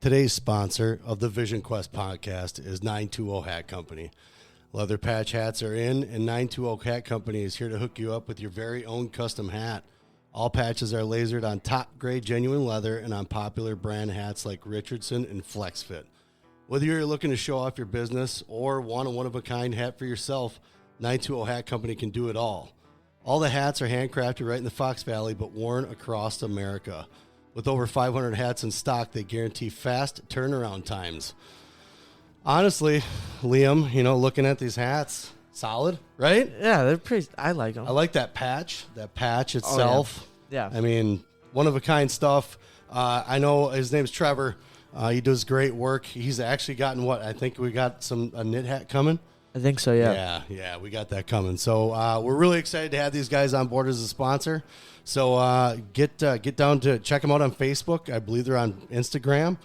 Today's sponsor of the Vision Quest podcast is 920 Hat Company. Leather patch hats are in, and 920 Hat Company is here to hook you up with your very own custom hat. All patches are lasered on top-grade genuine leather and on popular brand hats like Richardson and FlexFit. Whether you're looking to show off your business or want a one-of-a-kind hat for yourself, 920 Hat Company can do it all. All the hats are handcrafted right in the Fox Valley, but worn across America. With over 500 hats in stock, they guarantee fast turnaround times. Honestly, Liam, looking at these hats, solid, right? Yeah, they're pretty. I like them. I like that patch itself. Oh, yeah. I mean, one-of-a-kind stuff. I know his name's Trevor. He does great work. He's actually gotten I think we got a knit hat coming. I think so, yeah. Yeah, we got that coming. So we're really excited to have these guys on board as a sponsor. So get down to check them out on Facebook. I believe they're on Instagram.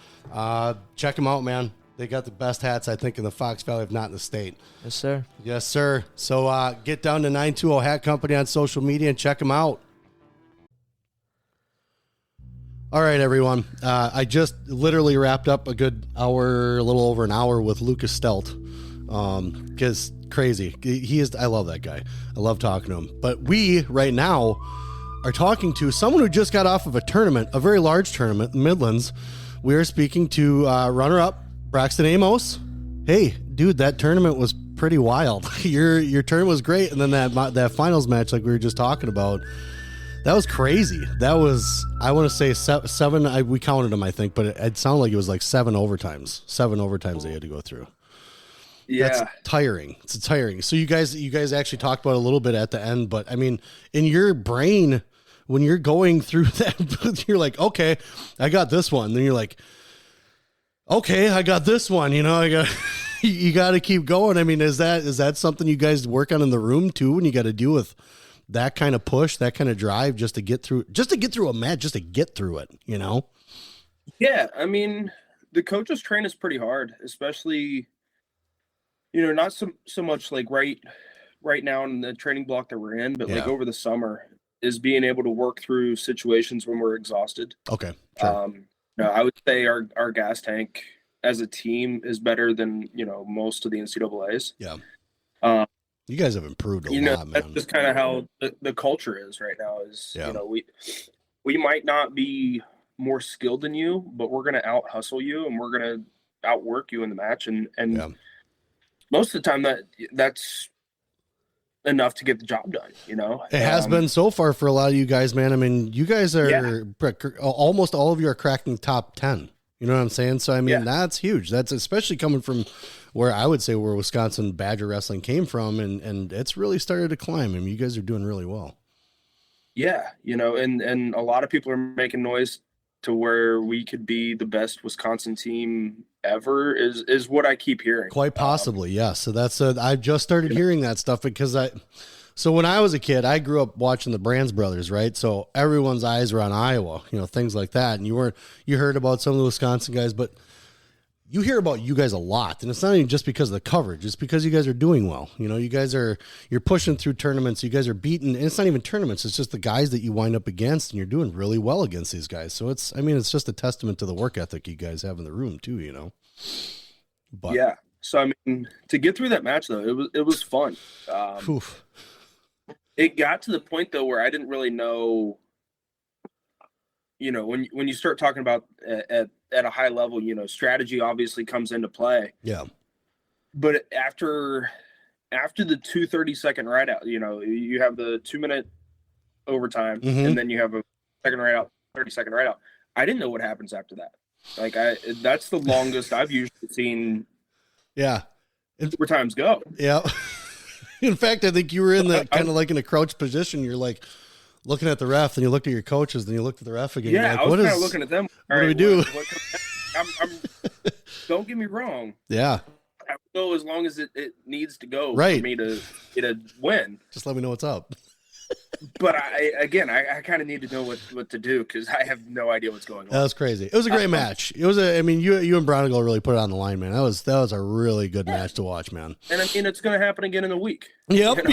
Check them out, man. They got the best hats, I think, in the Fox Valley, if not in the state. Yes, sir. Yes, sir. So get down to 920 Hat Company on social media and check them out. All right, everyone. I just literally wrapped up a good hour, a little over an hour with Lucas Stelt. Because crazy. I love that guy. I love talking to him. But we, right now, are talking to someone who just got off of a tournament, a very large tournament in Midlands. We are speaking to runner-up Braxton Amos. Hey, dude, that tournament was pretty wild. Your turn was great, and then that finals match, like we were just talking about, that was crazy. That was, I want to say seven. We counted them, I think, but it sounded like it was like 7 overtimes. 7 overtimes they had to go through. Yeah, that's tiring. It's tiring. So you guys actually talked about it a little bit at the end, but I mean, in your brain, when you're going through that, you're like, okay, I got this one. Then you're like, okay, I got this one. You got to keep going. I mean, is that something you guys work on in the room too? When you got to deal with that kind of push, that kind of drive, just to get through a match, just to get through it. Yeah, I mean, the coaches train us pretty hard, especially. Not so much like right now in the training block that we're in, but like over the summer is being able to work through situations when we're exhausted. Okay. Sure. I would say our gas tank as a team is better than, most of the NCAAs. Yeah. You guys have improved a lot, man. That's just kind of how the culture is right now is, we might not be more skilled than you, but we're going to out hustle you and we're going to outwork you in the match. And most of the time that's enough to get the job done, It has been so far for a lot of you guys, man. I mean, you guys are almost all of you are cracking top 10. You know what I'm saying? So, I mean, that's huge. That's especially coming from where I would say where Wisconsin Badger Wrestling came from. And it's really started to climb. I mean, you guys are doing really well. Yeah. And a lot of people are making noise to where we could be the best Wisconsin team ever is what I keep hearing. Quite possibly. Yeah. So I've just started hearing that stuff because so when I was a kid, I grew up watching the Brands brothers, right? So everyone's eyes were on Iowa, things like that. And you heard about some of the Wisconsin guys, but you hear about you guys a lot, and it's not even just because of the coverage. It's because you guys are doing well. You're pushing through tournaments. You guys are beating, and it's not even tournaments. It's just the guys that you wind up against, and you're doing really well against these guys. So it's just a testament to the work ethic you guys have in the room too, But yeah. So, I mean, to get through that match though, it was fun. It got to the point though, where I didn't really know, when you start talking about at a high level, strategy obviously comes into play. Yeah. But after the 2 30-second ride out, you have the 2-minute overtime, and then you have a second ride out, 30-second ride out. I didn't know what happens after that. Like that's the longest I've usually seen. Yeah. Overtimes go. Yeah. In fact, I think you were in the kind of like in a crouched position. You're like looking at the ref, and you looked at your coaches, then you looked at the ref again. Yeah, like, I was kind of looking at them. What do we do? Don't get me wrong. Yeah. I will go as long as it needs to go for me to win. Just let me know what's up. But I kind of need to know what to do because I have no idea what's going on. That was crazy. It was a great match. It was you and Bronigal really put it on the line, man. That was a really good match to watch, man. And I mean, it's going to happen again in a week. Yep.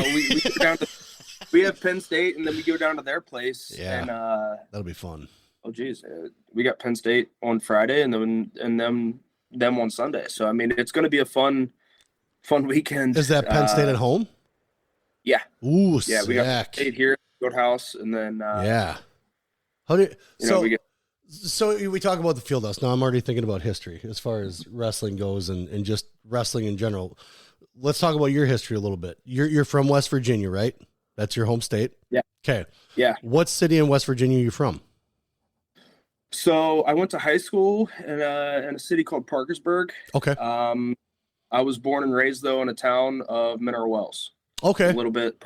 We have Penn State, and then we go down to their place. Yeah, and that'll be fun. Oh geez, we got Penn State on Friday, and them on Sunday. So I mean, it's going to be a fun weekend. Is that Penn State at home? Yeah. Ooh, yeah. sick. We got Penn State here at the Courthouse, and then yeah. How do so we talk about the field house. Now I'm already thinking about history as far as wrestling goes, and just wrestling in general. Let's talk about your history a little bit. You're from West Virginia, right? That's your home state? Yeah. Okay. Yeah. What city in West Virginia are you from? So I went to high school in a city called Parkersburg. Okay. I was born and raised, though, in a town of Mineral Wells. Okay. A little bit,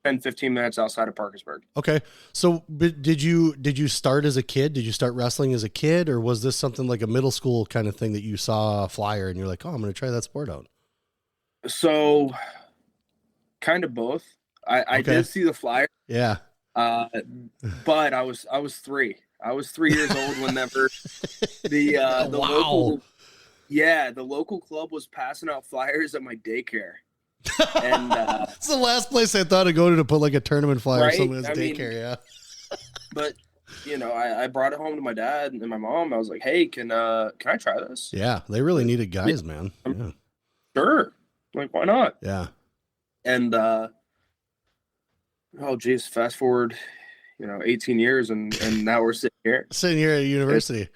10, 15 minutes outside of Parkersburg. Okay. So did you start as a kid? Did you start wrestling as a kid, or was this something like a middle school kind of thing that you saw a flyer and you're like, oh, I'm going to try that sport out? So kind of both. I did see the flyer. Yeah. But I was 3. I was 3 years old whenever the wow. local club was passing out flyers at my daycare. And it's the last place I thought of going to put like a tournament flyer right? or something as daycare. Yeah. But I brought it home to my dad and my mom. I was like, hey, can I try this? Yeah, they really needed guys, man. Yeah. Sure. Like, why not? Yeah. And oh geez, fast forward 18 years and now we're sitting here at university.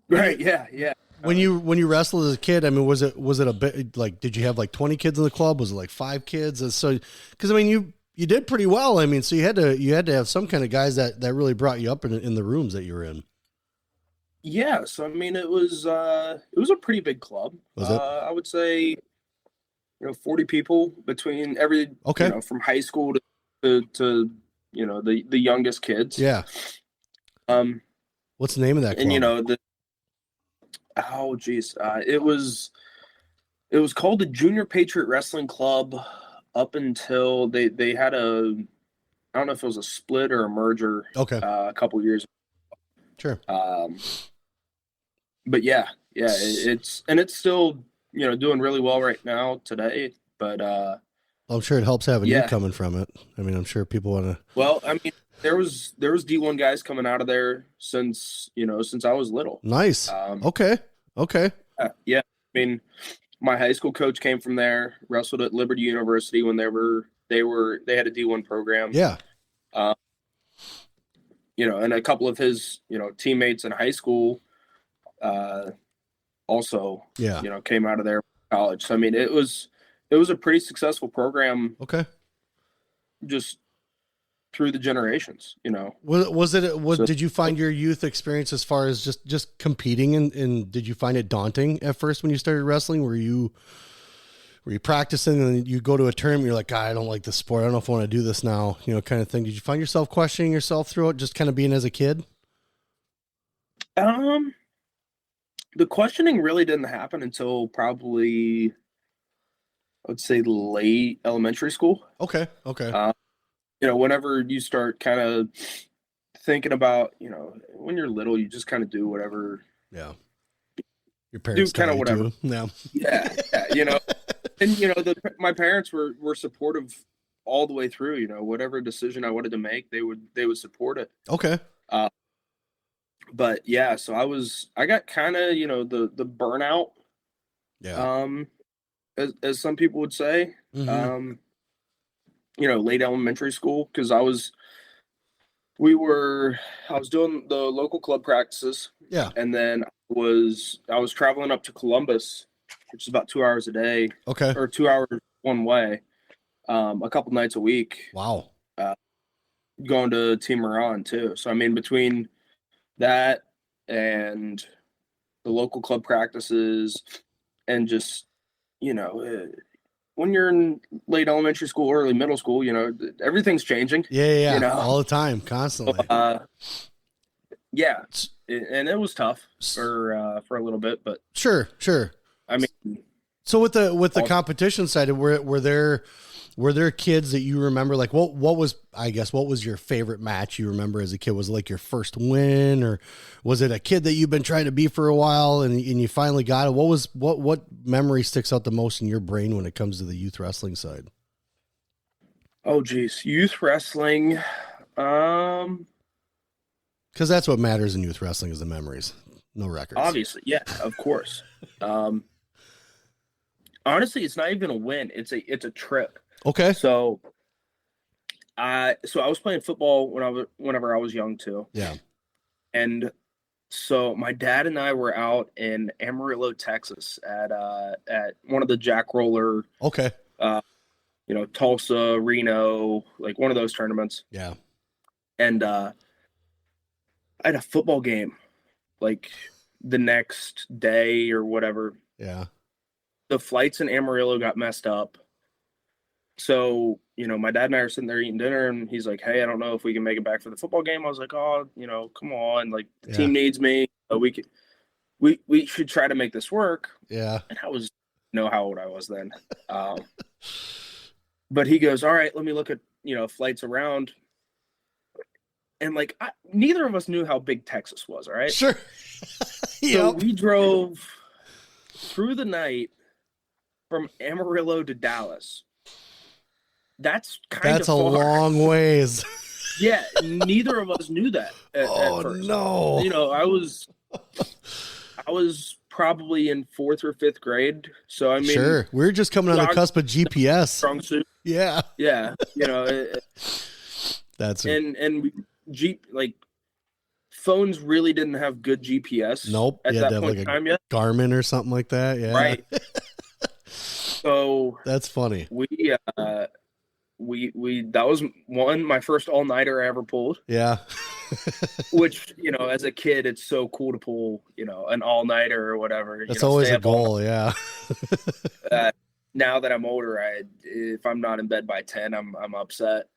Right. Yeah. When you wrestled as a kid, I mean, was it a bit like, did you have like 20 kids in the club? Was it like 5 kids? And so, cause I mean, you did pretty well. I mean, so you had to have some kind of guys that really brought you up in the rooms that you were in. Yeah. So, I mean, it was a pretty big club. Was it? I would say, 40 people between every, from high school to the youngest kids. Yeah. What's the name of that club? And oh geez, it was called the Junior Patriot Wrestling Club up until they had I don't know if it was a split or a merger. Okay. A couple years ago. Sure. But yeah, it's still doing really well right now today. But I'm sure it helps having you coming from it. I mean, I'm sure people want to. Well, I mean, there was D1 guys coming out of there since I was little. Nice. Okay. Yeah. I mean, my high school coach came from there, wrestled at Liberty University when they had a D1 program. Yeah. And a couple of his, teammates in high school, also, came out of there college. So, I mean, it was a pretty successful program. Okay. Just through the generations, Did you find your youth experience as far as just competing and did you find it daunting at first when you started wrestling? Were you practicing and you go to a tournament, you're like, God, I don't like this sport. I don't know if I want to do this now, kind of thing. Did you find yourself questioning yourself throughout just kind of being as a kid? The questioning really didn't happen until probably, I would say, late elementary school. Okay. Whenever you start kind of thinking about, when you're little, you just kind of do whatever. Yeah. Your parents do kind of whatever. Yeah. Yeah. And, my parents were supportive all the way through, whatever decision I wanted to make, they would support it. Okay. But yeah, so I got kind of, the burnout. Yeah. As some people would say. Mm-hmm. Late elementary school, because I was doing the local club practices. Yeah. And then I was traveling up to Columbus, which is about 2 hours a day. Okay. Or 2 hours one way, a couple nights a week. Wow. Going to Team Moran too. So I mean, between that and the local club practices and just, when you're in late elementary school, early middle school, everything's changing. Yeah. All the time, constantly. Yeah. And it was tough for a little bit, but sure. I mean, so with the competition side, were there kids that you remember? Like what was your favorite match you remember as a kid? Was it like your first win, or was it a kid that you've been trying to be for a while and you finally got it? What memory sticks out the most in your brain when it comes to the youth wrestling side? Oh geez, youth wrestling. Because that's what matters in youth wrestling is the memories, no records. Obviously, yeah, of course. Honestly, it's not even a win. It's a trip. Okay. So I was playing football whenever I was young too. Yeah. And so my dad and I were out in Amarillo, Texas at one of the Jack Roller. Okay. Tulsa, Reno, like one of those tournaments. Yeah. And I had a football game like the next day or whatever. Yeah. The flights in Amarillo got messed up. So, my dad and I are sitting there eating dinner and he's like, hey, I don't know if we can make it back for the football game. I was like, oh, come on. Like the team needs me. We should try to make this work. Yeah. And I was, how old I was then. But he goes, all right, let me look at, flights around. And like, neither of us knew how big Texas was. All right. Sure. So we drove through the night from Amarillo to Dallas. That's a far. Long ways. Yeah, neither of us knew that at first. No. I was probably in 4th or 5th grade. So I mean, sure, we're just coming on the cusp of GPS. Strong suit. Yeah. Yeah. That's and like phones really didn't have good GPS. Nope. At that point in time yet. Garmin or something like that. Yeah. Right. So that's funny. We that was my first all-nighter I ever pulled. Yeah. Which, as a kid, it's so cool to pull, an all-nighter or whatever. That's always a goal. Yeah. Now that I'm older, if I'm not in bed by 10, I'm upset.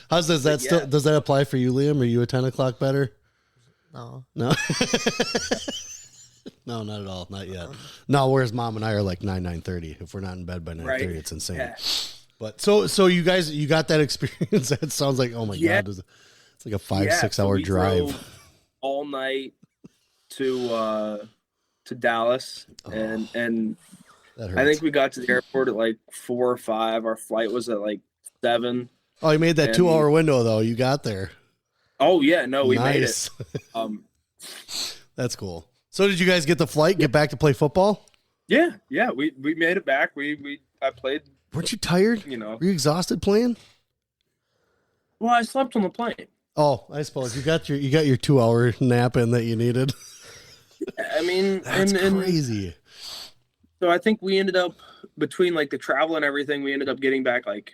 Does that apply for you, Liam? Are you a 10 o'clock better? No. No, not at all. Not yet. No, whereas Mom and I are like 9:30. If we're not in bed by 9:30, right. It's insane. Yeah. But so you guys, you got that experience. That sounds like, oh my God, it's like a 5-6 hour drive all night to Dallas. And I think we got to the airport at like 4 or 5. Our flight was at like 7. Oh, you made that 2-hour window though. You got there. Oh yeah. No, we made it. That's cool. So did you guys get the flight, get back to play football? Yeah. We made it back. I played. Weren't you tired? Were you exhausted playing? Well, I slept on the plane. Oh, I suppose you got your 2-hour nap in that you needed. I mean, that's crazy. So I think we ended up between like the travel and everything, we ended up getting back like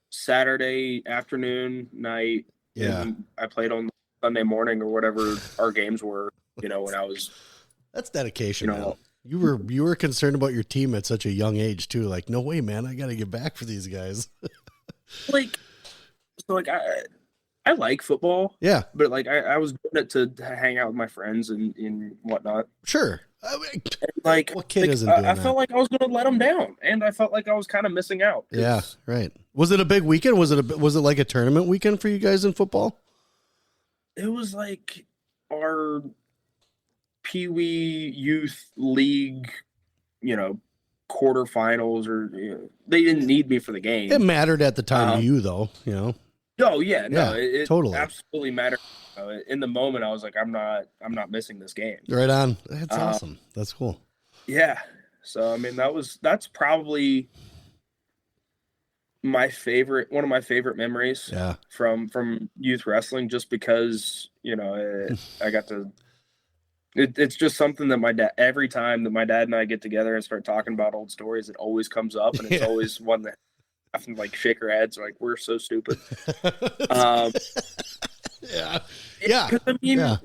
Saturday afternoon, night. Yeah. And I played on Sunday morning or whatever our games were. When I was, that's dedication. Man. You were concerned about your team at such a young age too. Like, no way, man, I got to get back for these guys. I like football. Yeah, but like I was doing it to hang out with my friends and whatnot. Sure. What kid isn't doing that? I felt like I was going to let them down, and I felt like I was kind of missing out. Yeah, right. Was it a big weekend? Was it like a tournament weekend for you guys in football? It was like our Pee Wee Youth League, quarterfinals, or they didn't need me for the game. It mattered at the time to you, though. Oh yeah, no, it totally absolutely mattered. In the moment, I was like, I'm not missing this game. Right on. That's awesome. That's cool. Yeah. So I mean, that's probably one of my favorite memories. Yeah. From youth wrestling, just because I got to. It's just something that every time that my dad and I get together and start talking about old stories, it always comes up, and it's always one that I often like shake our heads like we're so stupid. Yeah. I mean,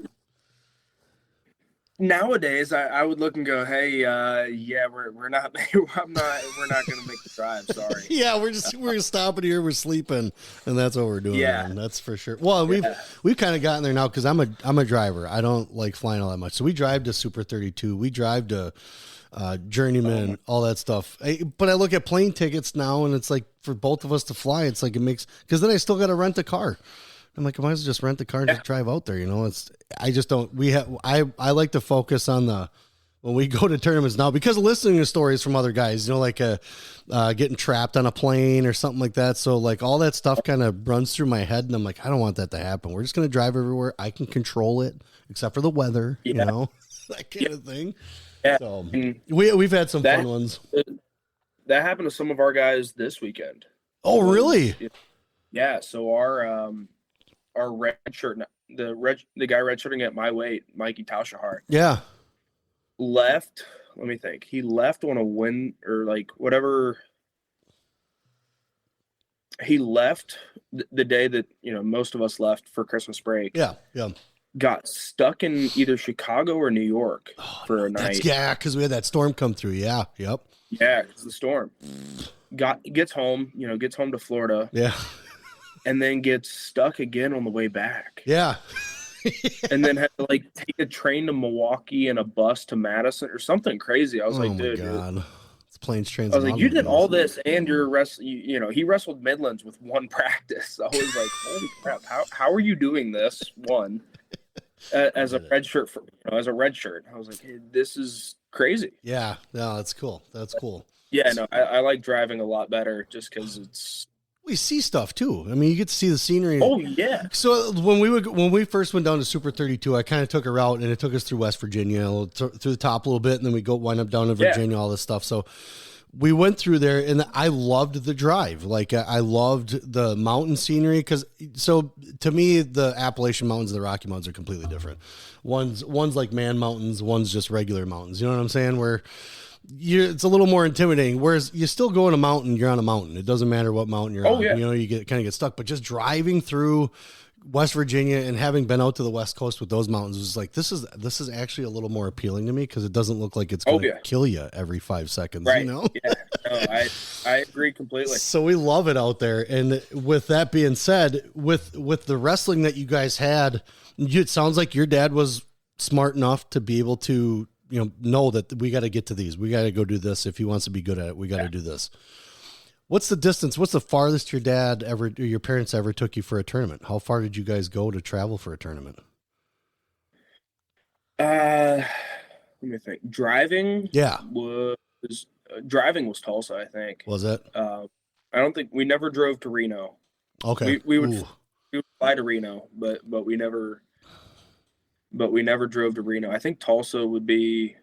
nowadays I would look and go, hey, we're not going to make the drive. Sorry. Yeah, we're stopping here. We're sleeping, and that's what we're doing. Yeah, man. That's for sure. Well, we've kind of gotten there now because I'm a driver. I don't like flying all that much, so we drive to Super 32. We drive to Journeyman, all that stuff. But I look at plane tickets now, and it's like for both of us to fly, it's like it makes because then I still got to rent a car. I'm like, I might as well just rent the car and just drive out there. I just don't. I like to focus on when we go to tournaments now, because of listening to stories from other guys, like getting trapped on a plane or something like that. So like all that stuff kind of runs through my head, and I'm like, I don't want that to happen. We're just going to drive everywhere. I can control it except for the weather, that kind of thing. Yeah. So we've had some fun ones. That happened to some of our guys this weekend. Oh, really? Yeah. So our red shirt, the guy redshirting at my weight, Mikey Tauschahar. Yeah. Left. Let me think. He left on a win or like whatever. He left the day that most of us left for Christmas break. Yeah. Yeah. Got stuck in either Chicago or New York for a night. Because we had that storm come through. Yeah. Yep. Yeah, it's the storm. Gets home to Florida. Yeah. And then gets stuck again on the way back. Yeah. And then had to take a train to Milwaukee and a bus to Madison or something crazy. I was like, dude. God. It's planes, trains. I was like, you did all this and you're wrestling. He wrestled Midlands with one practice. I was like, holy crap! How are you doing this? One as a red shirt as a red shirt. I was like, hey, this is crazy. Yeah, no, that's cool. That's cool. Yeah, no, I like driving a lot better just because it's. We see stuff too. I mean, you get to see the scenery. Oh yeah. So when we first went down to Super 32, I kind of took a route and it took us through West Virginia, through the top a little bit, and then we wind up down to Virginia, all this stuff. So we went through there, and I loved the drive. Like I loved the mountain scenery so to me, the Appalachian Mountains and the Rocky Mountains are completely different. One's like man mountains, one's just regular mountains. You know what I'm saying? Where it's a little more intimidating. Whereas you still go on a mountain, you're on a mountain. It doesn't matter what mountain you're on. Yeah. You kind of get stuck. But just driving through West Virginia and having been out to the West Coast with those mountains was like, this is actually a little more appealing to me because it doesn't look like it's going to kill you every 5 seconds. Right. Yeah, no, I agree completely. So we love it out there. And with that being said, with the wrestling that you guys had, it sounds like your dad was smart enough to be able to know that we got to get to these. We got to go do this. If he wants to be good at it, we got to do this. What's the distance? What's the farthest your parents ever took you for a tournament? How far did you guys go to travel for a tournament? Let me think. Driving. Yeah. Driving was Tulsa, I think. Was it? I don't think we never drove to Reno. Okay. We would fly to Reno, but we never drove to Reno. I think Tulsa would be.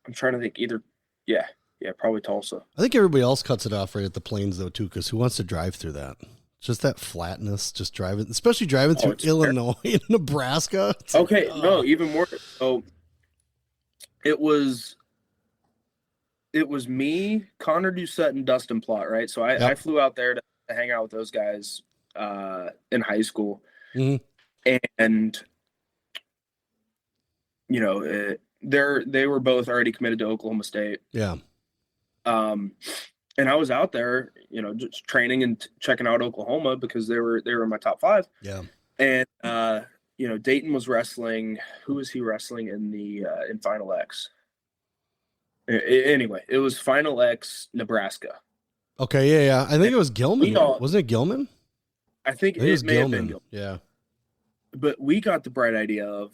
I'm trying to think. Yeah, probably Tulsa. I think everybody else cuts it off right at the plains though too, because who wants to drive through that? Just that flatness, just driving, especially driving through Illinois and Nebraska. Okay, no, even more. So it was me, Connor Doucette, and Dustin Plott, right? So I flew out there to hang out with those guys in high school, and they were both already committed to Oklahoma State. Yeah. And I was out there, just training and checking out Oklahoma because they were in my top 5. Yeah. And Dayton was wrestling. Who was he wrestling in Final X? Anyway, it was Final X Nebraska. Okay, yeah. I think it was Gilman. Wasn't it Gilman? I think it may have been Gilman. Yeah. But we got the bright idea of,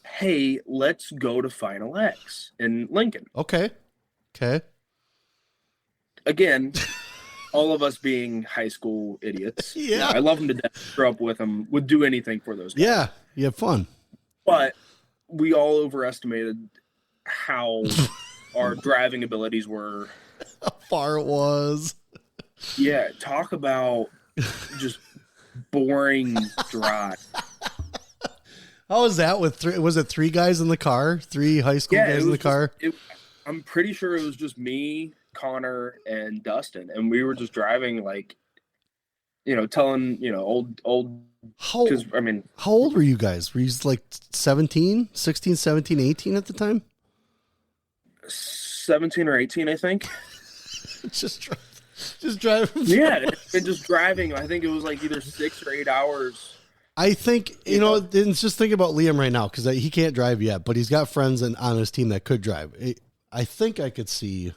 hey, let's go to Final X in Lincoln. Okay. Again, all of us being high school idiots. Yeah. I love them to death. Grew up with them. Would do anything for those guys. Yeah. You have fun. But we all overestimated how our driving abilities were. How far it was. Yeah. Talk about just boring drive. How was that with was it 3 guys in the car? 3 high school guys in the car? I'm pretty sure it was just me, Connor, and Dustin, and we were just driving telling old. How old were you guys? Were you like 16, 17, 18 at the time? 17 or 18, I think. just driving. Yeah, and just driving. I think it was like either 6 or 8 hours. I think, it's just thinking about Liam right now because he can't drive yet, but he's got friends on his team that could drive. I think I could see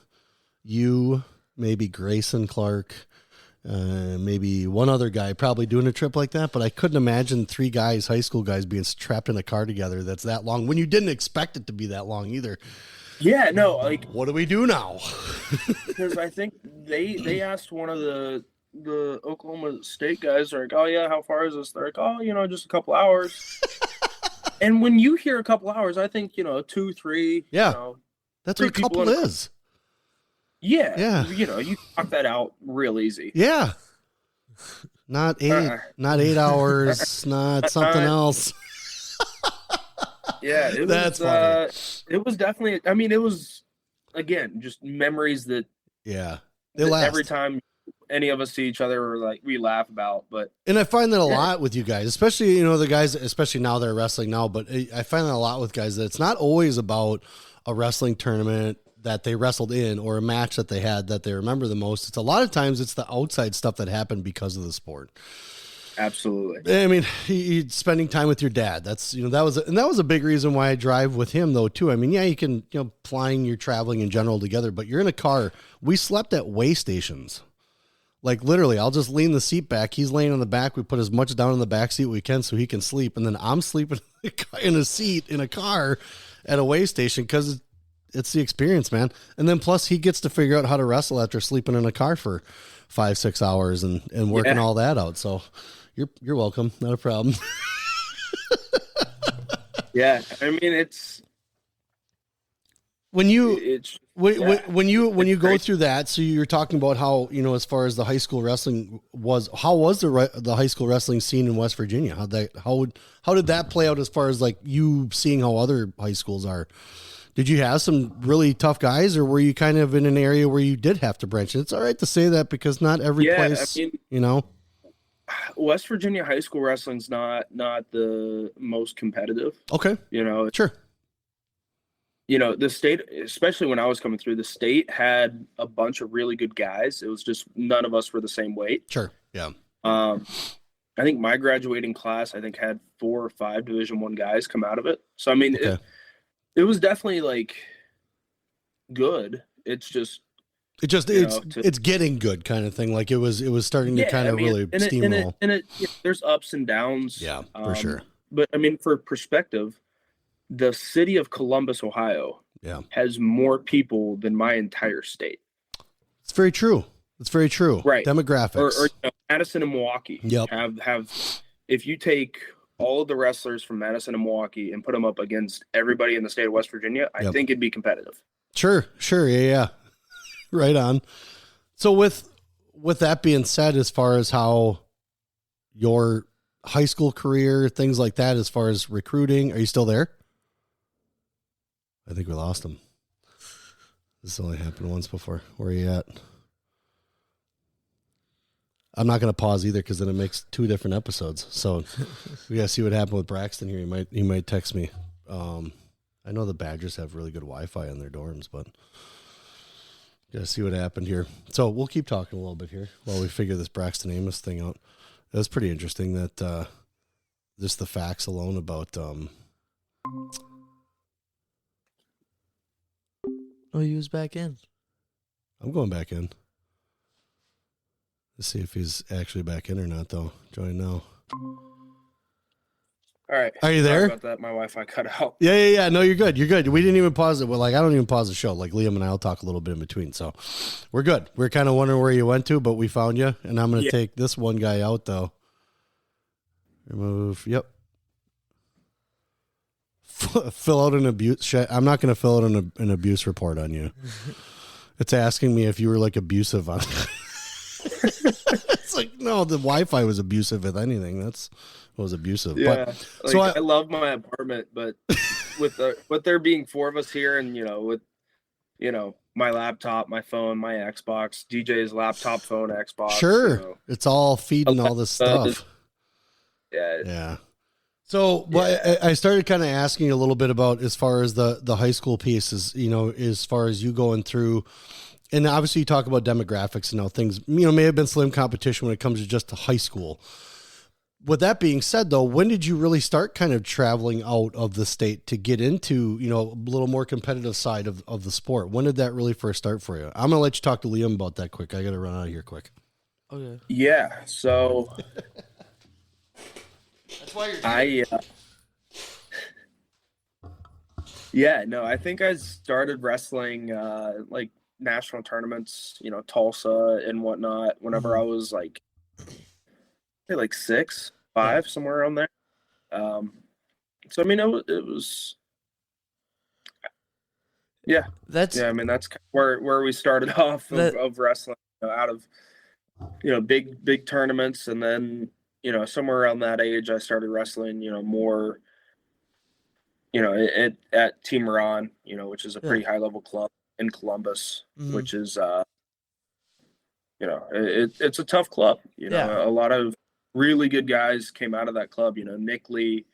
you, maybe Grayson Clark, maybe one other guy probably doing a trip like that, but I couldn't imagine 3 guys, high school guys, being trapped in a car together that's that long when you didn't expect it to be that long either. Yeah, no, like, what do we do now? Because I think they asked one of the Oklahoma State guys, they're like, oh yeah, how far is this? They're like, oh, just a couple hours. And when you hear a couple hours, I think 2, 3. Yeah, that's what a couple is. Yeah. You knock that out real easy. Yeah. Not 8 hours, not something else. Yeah, that's funny. It was definitely, I mean, it was, again, just memories that they last. Every time any of us see each other, we laugh about. And I find that a lot with you guys, especially, the guys, especially now they're wrestling now, but I find that a lot with guys that it's not always about a wrestling tournament that they wrestled in or a match that they had that they remember the most. It's a lot of times it's the outside stuff that happened because of the sport. Absolutely. I mean, he spending time with your dad. That's, that was a big reason why I drive with him though, too. I mean, yeah, you can, flying, you're traveling in general together, but you're in a car. We slept at way stations. Like literally, I'll just lean the seat back. He's laying on the back. We put as much down in the back seat we can so he can sleep. And then I'm sleeping in a seat in a car at a way station because it's the experience, man. And then plus he gets to figure out how to wrestle after sleeping in a car for 5-6 hours and working all that out. So you're welcome. Not a problem. Yeah. I mean, it's when you go through that. So you're talking about how, as far as the high school wrestling was, how was the high school wrestling scene in West Virginia? How did that play out as far as you seeing how other high schools are? Did you have some really tough guys, or were you kind of in an area where you did have to branch? It's all right to say that because not every place, I mean, West Virginia high school wrestling's not the most competitive. Okay. Sure. The state, especially when I was coming through, the state had a bunch of really good guys. It was just none of us were the same weight. Sure. Yeah. I think my graduating class, had 4 or 5 Division I guys come out of it. So, I mean, okay. It was definitely good. It's just it's getting good kind of thing. Like it was starting to kind of really steamroll. And there's ups and downs. Yeah, for sure. But I mean, for perspective, the city of Columbus, Ohio, has more people than my entire state. It's very true. Right. Demographics. Or Madison and Milwaukee have if you take all of the wrestlers from Madison and Milwaukee and put them up against everybody in the state of West Virginia, I think it'd be competitive. Sure. Yeah. Right on. So with that being said, as far as how your high school career, things like that, as far as recruiting, are you still there? I think we lost him. This only happened once before. Where are you at? I'm not going to pause either because then it makes 2 different episodes. So we got to see what happened with Braxton here. He might text me. I know the Badgers have really good Wi-Fi in their dorms, but got to see what happened here. So we'll keep talking a little bit here while we figure this Braxton Amos thing out. It was pretty interesting that just the facts alone about he was back in. I'm going back in. Let's see if he's actually back in or not, though. Join now. All right. Are you there? Sorry about that. My Wi-Fi cut out. Yeah. No, you're good. We didn't even pause it. Well, I don't even pause the show. Liam and I will talk a little bit in between. So we're good. We're kind of wondering where you went to, but we found you. And I'm going to take this one guy out, though. Remove. Yep. Fill out an abuse. I'm not going to fill out an abuse report on you. It's asking me if you were abusive on it. It's no, the Wi-Fi was abusive. If anything, was abusive. Yeah, but, so I love my apartment, but with there being 4 of us here, and with my laptop, my phone, my Xbox, DJ's laptop, phone, Xbox. Sure, it's all feeding all this stuff. Yeah. So, I started kind of asking a little bit about as far as the high school pieces. As far as you going through. And obviously you talk about demographics and how things, may have been slim competition when it comes to just high school. With that being said, though, when did you really start kind of traveling out of the state to get into, a little more competitive side of the sport? When did that really first start for you? I'm going to let you talk to Liam about that quick. I got to run out of here quick. Okay. Yeah. So That's why you're. Yeah, no, I think I started wrestling like national tournaments, Tulsa and whatnot, whenever I was like 6, 5, somewhere around there. So I mean, it was yeah. That's I mean, that's where we started off of wrestling, out of big tournaments, and then somewhere around that age, I started wrestling, more. At Team Moran, which is a pretty high level club in Columbus, which is, it's a tough club. A lot of really good guys came out of that club. Nick Lee,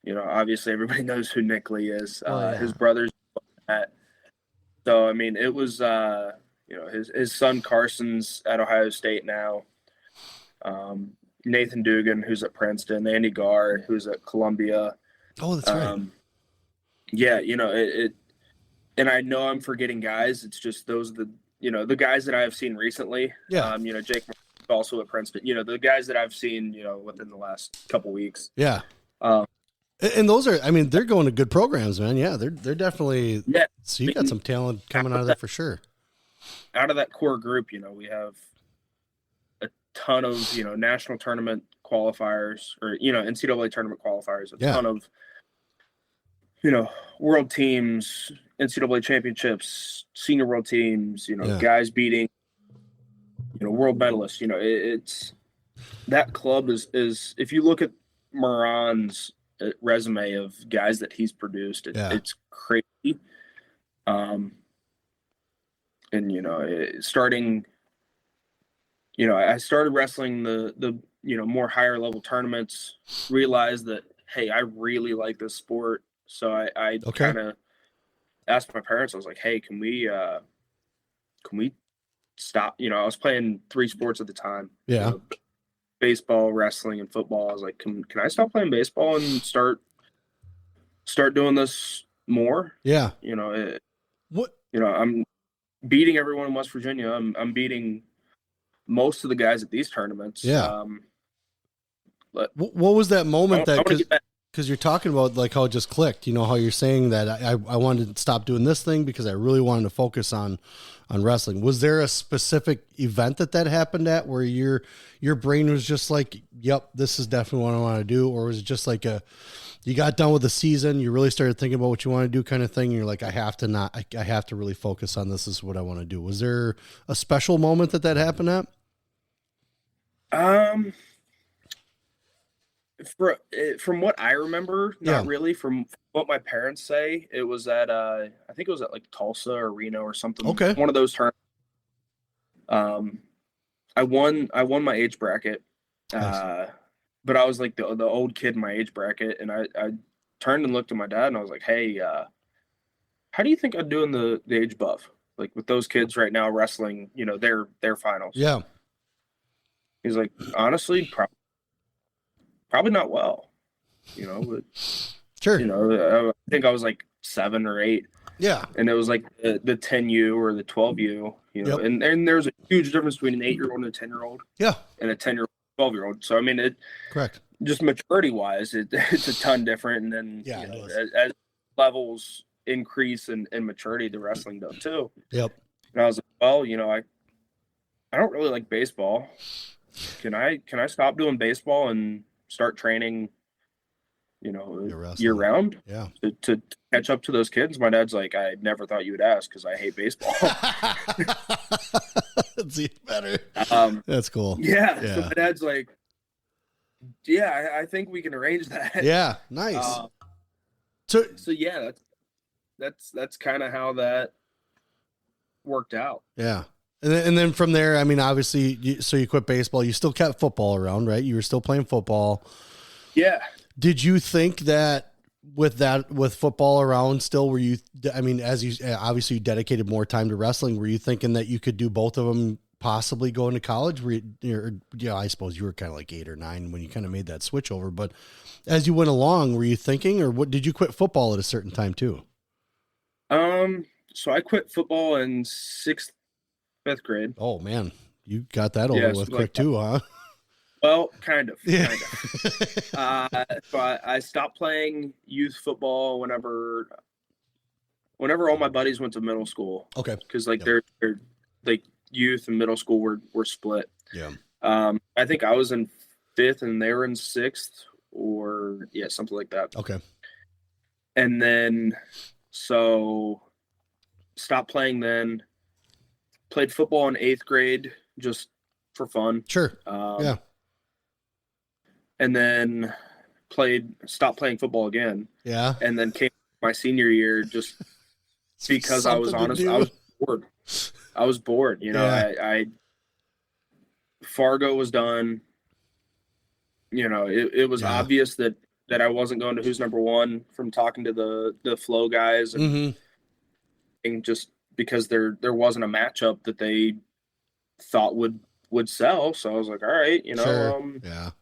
obviously everybody knows who Nick Lee is. His brother's at. So I mean, it was his son Carson's at Ohio State now. Nathan Dugan, who's at Princeton, Andy Garr, who's at Columbia. Oh, that's right. Yeah, it, and I know I'm forgetting guys. It's just those are the guys that I have seen recently. Yeah. Jake also at Princeton. The guys that I've seen, within the last couple weeks. Yeah. And those are, I mean, they're going to good programs, man. Yeah, they're definitely. Yeah. So you got some talent coming out of there for sure. Out of that core group, we have a ton of national tournament qualifiers, or NCAA tournament qualifiers. A ton of world teams, NCAA championships, senior world teams, guys beating, world medalists. It's that club is if you look at Moran's resume of guys that he's produced, it's crazy. And starting, I started wrestling the more higher level tournaments, realized that, hey, I really like this sport. So I kind of asked my parents, I was like, hey, can we stop? I was playing 3 sports at the time. Yeah. Baseball, wrestling, and football. I was like, can I stop playing baseball and start doing this more? Yeah. What? I'm beating everyone in West Virginia. I'm beating most of the guys at these tournaments. Yeah. But what was that moment because you're talking about like how it just clicked, how you're saying that I wanted to stop doing this thing because I really wanted to focus on wrestling. Was there a specific event that happened at where your brain was just like, yep, this is definitely what I want to do? Or was it just like you got done with the season, you really started thinking about what you want to do kind of thing, and you're like, I have to really focus on this is what I want to do. Was there a special moment that happened at? From what I remember, not really. From what my parents say, it was at I think it was at like Tulsa or Reno or something. Okay, one of those tournaments. I won my age bracket, nice. But I was like the old kid in my age bracket, and I turned and looked at my dad, and I was like, hey, how do you think I'm doing the age above, like with those kids right now wrestling, their finals? Yeah. He's like, honestly, probably not well, but sure. I think I was like 7 or 8. Yeah. And it was like the 10U or the 12U, yep. and there's a huge difference between an 8-year-old and a 10-year-old. Yeah. And a 10-year-old, 12-year-old. So, I mean, correct. Just maturity wise, it's a ton different. And then, as levels increase in maturity, the wrestling does too. Yep. And I was like, well, I don't really like baseball. Can I stop doing baseball and start training, year round? Yeah. To catch up to those kids. My dad's like, I never thought you would ask because I hate baseball. That's even better. That's cool. Yeah. So my dad's like, yeah, I think we can arrange that. Yeah. Nice. So yeah, that's kind of how that worked out. Yeah. And then from there, I mean, obviously, you quit baseball. You still kept football around, right? You were still playing football. Yeah. Did you think that with football around still, were you, I mean, as you obviously you dedicated more time to wrestling, were you thinking that you could do both of them, possibly going to college? I suppose you were kind of like 8 or 9 when you kind of made that switch over, but as you went along, were you thinking, or what, did you quit football at a certain time too? So I quit football in 5th grade. Oh man. you got that over with quick too, huh? Well, kind of. Yeah. But I stopped playing youth football whenever all my buddies went to middle school. Okay. Because they're like youth and middle school were split. Yeah. I think I was in 5th and they were in 6th, or something like that. Okay. And then so stopped playing then. Played football in 8th grade just for fun. Sure. Yeah. And then stopped playing football again. Yeah. And then came my senior year just because I was honest. I was bored. I was bored. You know, I Fargo was done. You know, it was obvious that I wasn't going to Who's Number One from talking to the Flow guys and just because there wasn't a matchup that they thought would sell. So I was like, all right, you know, sure.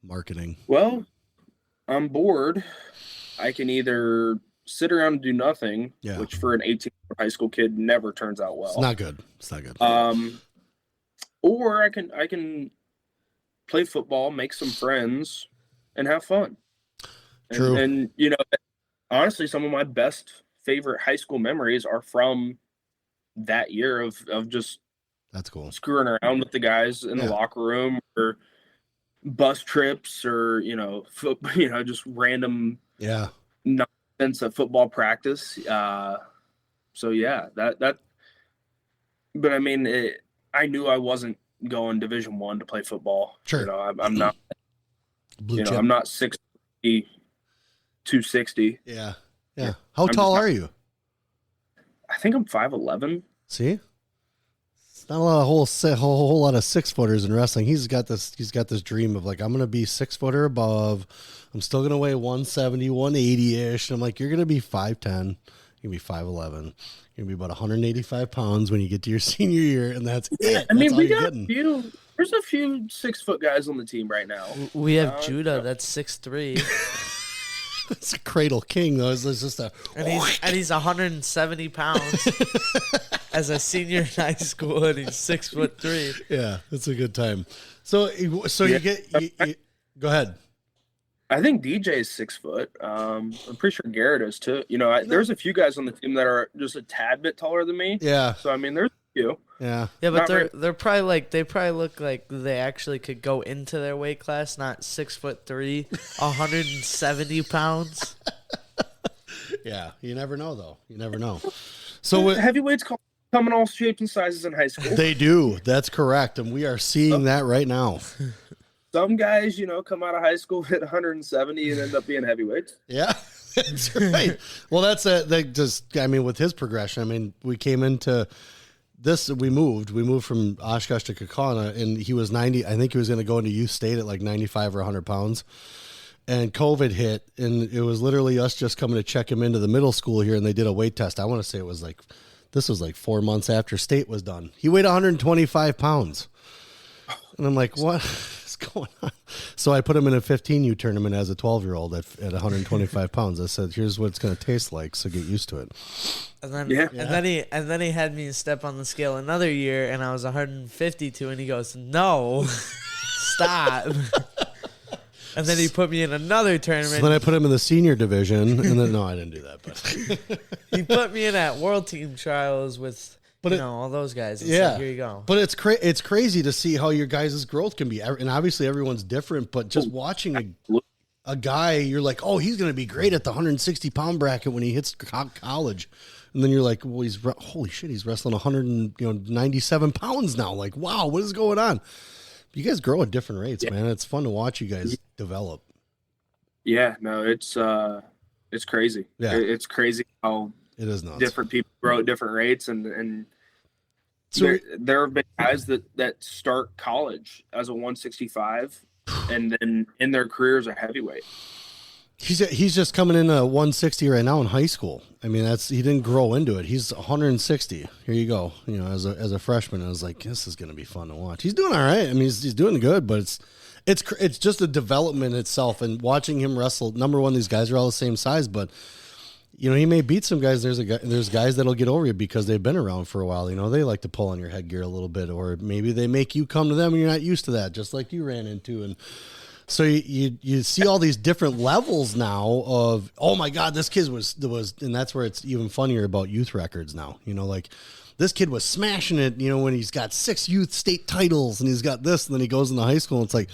Marketing. Well, I'm bored. I can either sit around and do nothing, which for an 18 high school kid never turns out well. It's not good. Or I can play football, make some friends, and have fun. True. And you know, honestly, some of my best favorite high school memories are from that year of just that's cool screwing around with the guys in the locker room, or bus trips, or just random nonsense at football practice. So that. But I mean, I knew I wasn't going Division I to play football. Sure. You know, I'm not. Blue chip. I'm not 6', 260. Yeah. How tall are you? I think I'm 5'11". See, it's not a lot of whole lot of 6-footers in wrestling. He's got this dream of like, I'm gonna be 6-footer above. I'm still gonna weigh 170, 180 ish. I'm like, you're gonna be 5'10". You're gonna be 5'11". You're gonna be about 185 pounds when you get to your senior year, and that's it. I mean, we got there's a few 6-foot guys on the team right now. We have Judah, that's 6'3". It's a cradle king though. It's just and he's 170 pounds as a senior in high school, and he's 6'3". Yeah, it's a good time. So you get go ahead. I think DJ is 6 foot. I'm pretty sure Garrett is too. You know, there's a few guys on the team that are just a tad bit taller than me. Yeah. So I mean, there's a few. Yeah. Yeah, but they're probably they look like they actually could go into their weight class, not 6'3", 170 pounds. Yeah, you never know though. You never know. So heavyweights come in all shapes and sizes in high school. They do. That's correct, and we are seeing that right now. Some guys, come out of high school at 170 and end up being heavyweights. Yeah, that's right. Well, with his progression, I mean, we came into this, we moved from Oshkosh to Kaukauna, and he was 90. I think he was going to go into youth state at like 95 or 100 pounds. And COVID hit, and it was literally us just coming to check him into the middle school here, and they did a weight test. I want to say this was like 4 months after state was done. He weighed 125 pounds. And I'm like, what is going on? So I put him in a 15U tournament as a 12-year-old at 125 pounds. I said, here's what it's going to taste like, so get used to it. And then he had me step on the scale another year, and I was 152, and he goes, no, stop. And then he put me in another tournament. So then I put him in the senior division, and then, no, I didn't do that. But he put me in at world team trials with all those guys. It's like, here you go. But it's crazy to see how your guys' growth can be. And obviously everyone's different, but just watching a guy, you're like, oh, he's going to be great at the 160-pound bracket when he hits college. And then you're like, well, holy shit, he's wrestling 197 pounds now. Like, wow, what is going on? You guys grow at different rates, man. It's fun to watch you guys develop. Yeah, no, it's crazy. Yeah. It's crazy how it is nuts. Different people grow at different rates, and so there have been guys that start college as a 165 and then in their careers are heavyweight. He's just coming in at 160 right now in high school. I mean, he didn't grow into it. He's 160. Here you go. As a freshman, I was like, this is going to be fun to watch. He's doing all right. I mean, he's doing good, but it's just a development itself. And watching him wrestle, number one, these guys are all the same size, but you know, he may beat some guys. There's guys that'll get over you because they've been around for a while. You know, they like to pull on your headgear a little bit, or maybe they make you come to them and you're not used to that, just like you ran into. And so you see all these different levels now of, oh my God, this kid was, and that's where it's even funnier about youth records now. You know, like this kid was smashing it, you know, when he's got 6 youth state titles and he's got this, and then he goes into high school and it's like,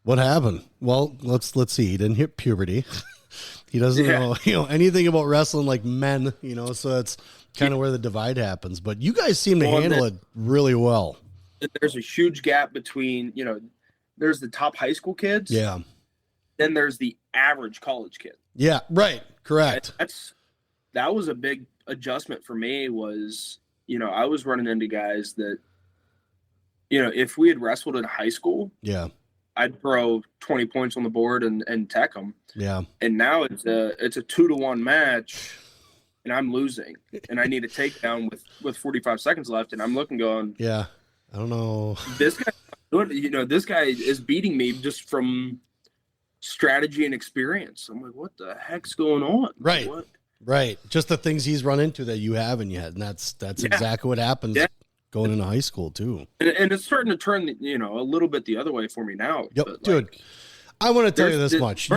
what happened? Well, let's see. He didn't hit puberty. He doesn't know, you know, anything about wrestling like men, you know, so that's kind of where the divide happens. But you guys seem to handle it really well. There's a huge gap between, you know, there's the top high school kids. Yeah. Then there's the average college kid. Yeah, right. Correct. That was a big adjustment for me was, you know, I was running into guys that, you know, if we had wrestled in high school, yeah, I'd throw 20 points on the board and tech them. Yeah. And now it's a 2-to-1 match and I'm losing and I need a takedown with 45 seconds left. And I'm looking going, yeah, I don't know. This guy, you know, this guy is beating me just from strategy and experience. I'm like, what the heck's going on? Right. What? Right. Just the things he's run into that you haven't yet. And that's exactly what happens. Yeah. Going into high school too. And it's starting to turn, you know, a little bit the other way for me now. Yep. But, dude, like, I want to tell you this much.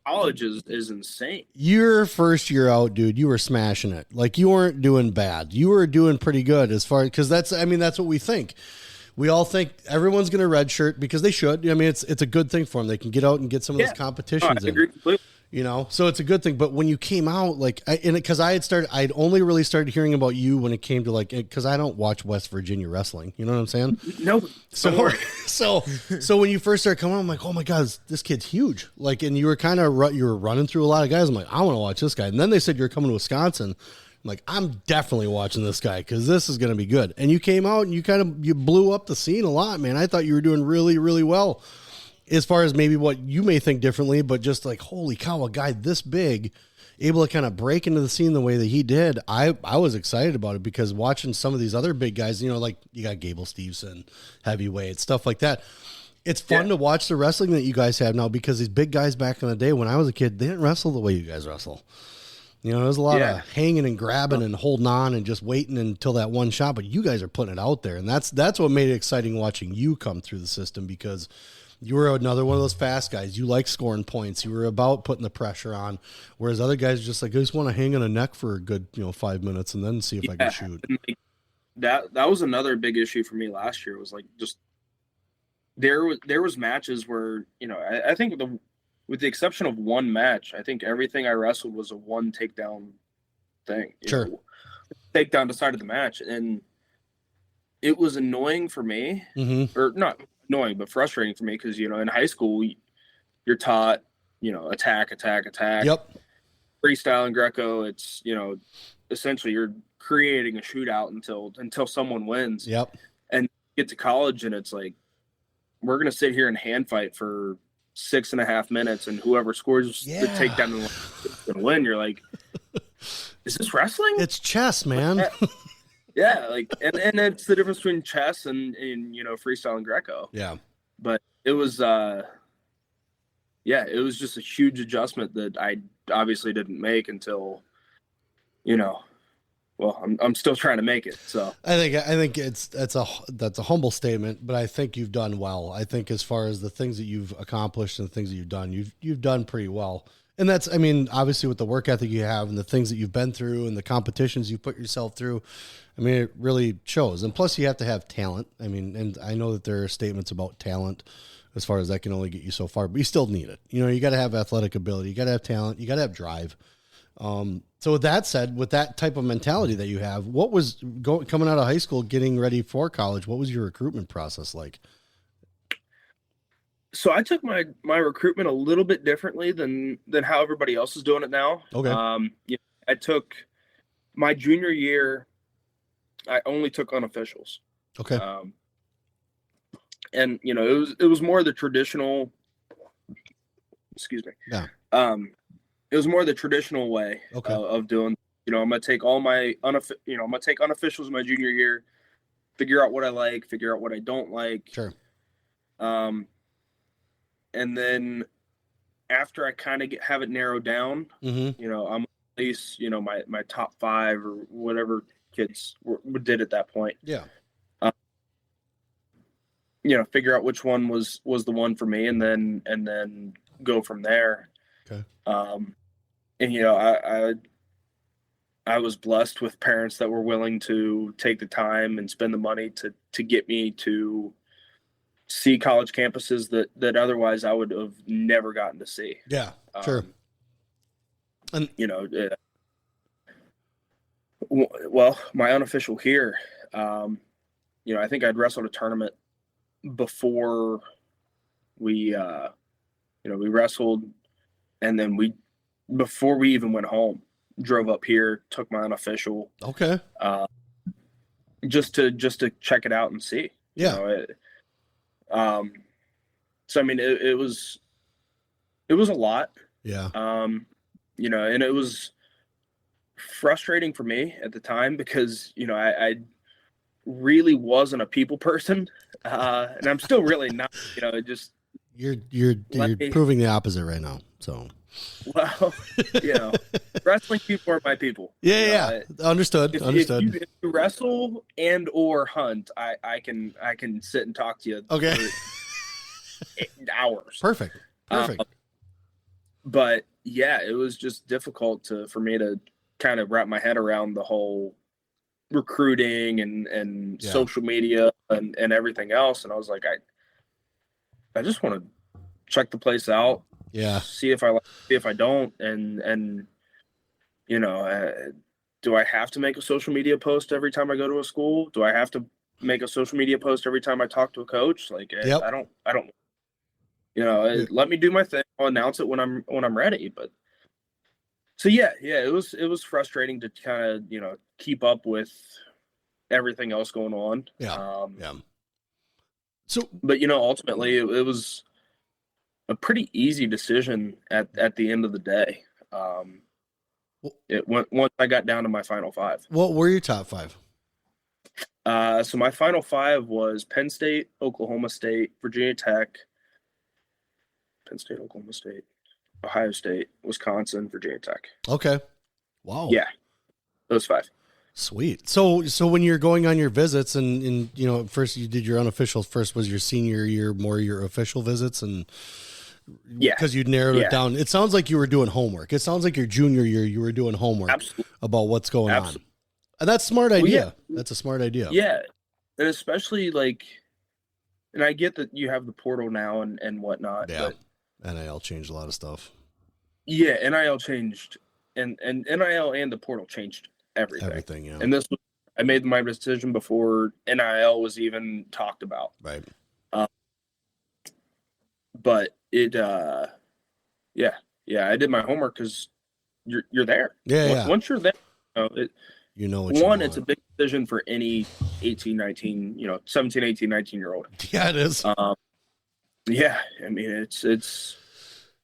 College is insane. Your first year out, dude, you were smashing it. Like you weren't doing bad. You were doing pretty good as far, because that's what we think. We all think everyone's going to redshirt because they should. I mean, it's a good thing for them. They can get out and get some of those competitions I agree completely. You know, so it's a good thing. But when you came out, like, because I'd only really started hearing about you when it came to like, because I don't watch West Virginia wrestling. You know what I'm saying? No. So when you first started coming out, I'm like, oh my God, this kid's huge. Like, and you were running through a lot of guys. I'm like, I want to watch this guy. And then they said you're coming to Wisconsin. I'm like, I'm definitely watching this guy because this is going to be good. And you came out and you blew up the scene a lot, man. I thought you were doing really, really well. As far as maybe what you may think differently, but just like, holy cow, a guy this big, able to kind of break into the scene the way that he did, I was excited about it because watching some of these other big guys, you know, like you got Gable Steveson, heavyweight, stuff like that. It's fun to watch the wrestling that you guys have now because these big guys back in the day when I was a kid, they didn't wrestle the way you guys wrestle. You know, there's a lot of hanging and grabbing and holding on and just waiting until that one shot, but you guys are putting it out there. And that's what made it exciting watching you come through the system because you were another one of those fast guys. You like scoring points. You were about putting the pressure on, whereas other guys are just like, I just want to hang on a neck for a good, 5 minutes and then see if I can shoot. That was another big issue for me last year. Was like just there was matches where I think with the exception of one match, I think everything I wrestled was a one takedown thing. Sure, takedown decided the match, and it was annoying for me, or not annoying, but frustrating for me because in high school you're taught attack. Yep. Freestyle and Greco, it's essentially you're creating a shootout until someone wins. Yep. And get to college and it's like we're gonna sit here and hand fight for 6.5 minutes, and whoever scores the takedown is gonna win. You're like, is this wrestling? It's chess, man. Yeah, like and it's the difference between chess and freestyle and Greco. Yeah. But it was it was just a huge adjustment that I obviously didn't make until I'm still trying to make it. So I think that's a humble statement, but I think you've done well. I think as far as the things that you've accomplished and the things that you've done, you've done pretty well. And that's, obviously with the work ethic you have and the things that you've been through and the competitions you put yourself through, it really shows. And plus you have to have talent. And I know that there are statements about talent as far as that can only get you so far, but you still need it. You got to have athletic ability. You got to have talent. You got to have drive. So with that said, with that type of mentality that you have, what was coming out of high school, getting ready for college? What was your recruitment process like? So I took my recruitment a little bit differently than how everybody else is doing it now. Okay. I took my junior year. I only took unofficials. Okay. And it was more the traditional. Excuse me. Yeah. It was more the traditional way of doing. I'm gonna take all my I'm gonna take unofficials my junior year, figure out what I like, figure out what I don't like. Sure. And then after I kind of have it narrowed down, I'm least, my top 5 or whatever kids did at that point. Yeah. Figure out which one was the one for me, and then go from there. Okay. And I was blessed with parents that were willing to take the time and spend the money to get me to see college campuses that otherwise I would have never gotten to see. Yeah, sure. And well, my unofficial here, I think I'd wrestled a tournament before we wrestled, and then before we even went home, drove up here, took my unofficial. Okay. Just to check it out and see. Yeah. So I mean, it was a lot. Yeah. And it was frustrating for me at the time because I really wasn't a people person, and I'm still really not. Just you're proving the opposite right now. So, well, wrestling people are my people. Yeah. Understood. Understood. If you wrestle and or hunt, I can sit and talk to you. Okay. For hours. Perfect. But yeah, it was just difficult for me to kind of wrap my head around the whole recruiting and social media and everything else. And I was like, I just want to check the place out. Yeah. See if I like, see if I don't. And do I have to make a social media post every time I go to a school? Do I have to make a social media post every time I talk to a coach? Like, yep. I don't, let me do my thing. I'll announce it when I'm ready. But so it was frustrating to kind of, keep up with everything else going on. Yeah. So, but ultimately it was a pretty easy decision at the end of the day. Once I got down to my final 5. What were your top 5? So my final 5 was Penn State, Oklahoma State, Virginia Tech, Penn State, Oklahoma State, Ohio State, Wisconsin, Virginia Tech. Okay. Wow. Yeah. Those 5. Sweet. So when you're going on your visits and first you did your unofficial, first was your senior year, more your official visits, and because you narrowed it down. It sounds like you were doing homework. It sounds like your junior year you were doing homework. Absolutely. About what's going on. And that's a smart idea. That's a smart idea. Yeah. And especially and I get that you have the portal now and whatnot. Yeah. But NIL changed a lot of stuff. Yeah, NIL changed and NIL and the portal changed everything. Everything, yeah. And I made my decision before NIL was even talked about. Right. But it, I did my homework because you're there. Yeah. Once you're there, what it's a big decision for any 18, 19, 17, 18, 19-year-old. Yeah, it is. Yeah. I mean, it's.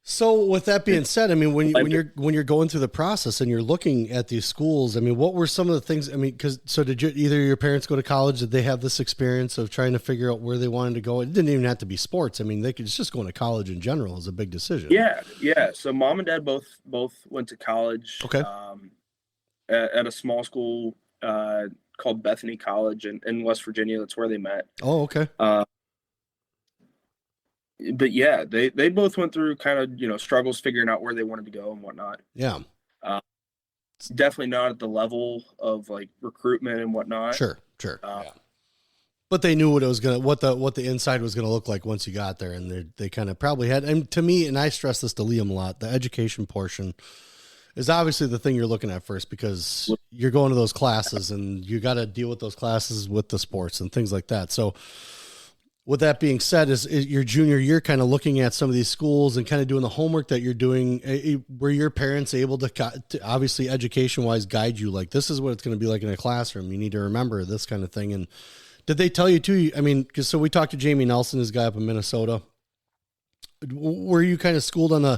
So with that being said, I mean, when you're going through the process and you're looking at these schools, I mean, what were some of the things? I mean, did either your parents go to college? Did they have this experience of trying to figure out where they wanted to go? It didn't even have to be sports. I mean, it's just going to college in general is a big decision. Yeah. So mom and dad both went to college. Okay. At a small school called Bethany College in West Virginia. That's where they met. Oh, okay. But yeah, they both went through kind of, struggles figuring out where they wanted to go and whatnot. Yeah. It's definitely not at the level of like recruitment and whatnot. Sure. Yeah. But they knew what the inside was going to look like once you got there. And they kind of probably had, and to me, and I stress this to Liam a lot, the education portion is obviously the thing you're looking at first, because you're going to those classes and you got to deal with those classes with the sports and things like that. So, with that being said, is your junior year kind of looking at some of these schools and kind of doing the homework that you're doing? Were your parents able to obviously education-wise guide you, like, this is what it's going to be like in a classroom? You need to remember this kind of thing. And did they tell you too? I mean, so we talked to Jamie Nelson, this guy up in Minnesota. Were you kind of schooled on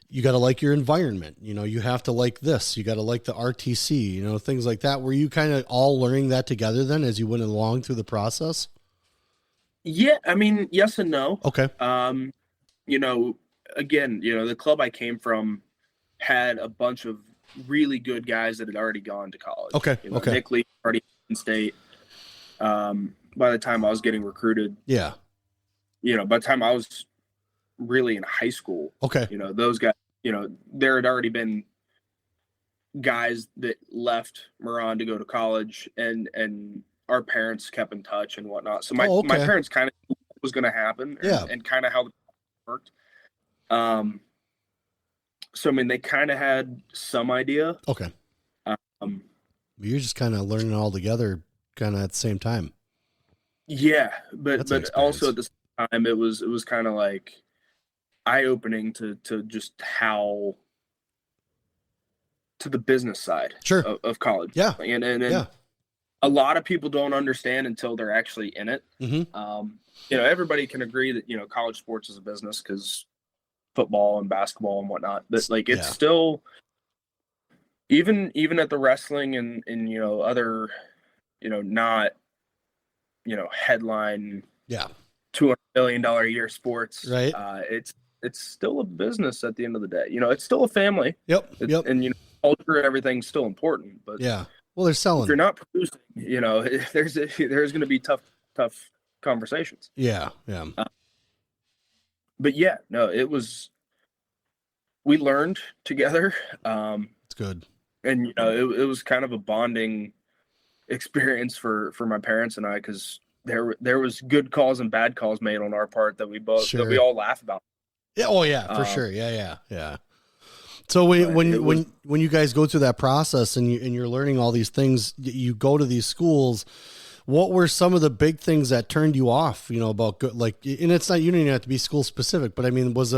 you got to like your environment? You have to like this. You got to like the RTC, things like that. Were you kind of all learning that together then as you went along through the process? Yeah, I mean, yes and no. Okay. Again, the club I came from had a bunch of really good guys that had already gone to college. Okay. Okay. Nick Lee already in state. By the time I was getting recruited, yeah. By the time I was really in high school, okay. Those guys, there had already been guys that left Moran to go to college, and our parents kept in touch and whatnot. So my parents kind of knew what was going to happen, and kind of how it worked. So I mean, they kind of had some idea. Okay. You're just kind of learning all together, kind of at the same time. Yeah, but also at the same time, it was kind of like eye-opening to just how to the business side of college. Yeah. And a lot of people don't understand until they're actually in it. Mm-hmm. Everybody can agree that, college sports is a business because football and basketball and whatnot, but like, it's still, even at the wrestling and other, not, headline, $200 million a year sports, right? It's still a business at the end of the day. It's still a family. Yep. And culture and everything's still important. But well, they're selling. If you're not producing, there's going to be tough conversations. Yeah. But it was. We learned together. It's good. And it was kind of a bonding experience for my parents and I, because there was good calls and bad calls made on our part that that we all laugh about. Yeah. Oh yeah, for sure. Yeah. So when you guys go through that process and you're learning all these things, you go to these schools. What were some of the big things that turned you off? About good, like, and it's not, you don't even have to be school specific, but I mean, was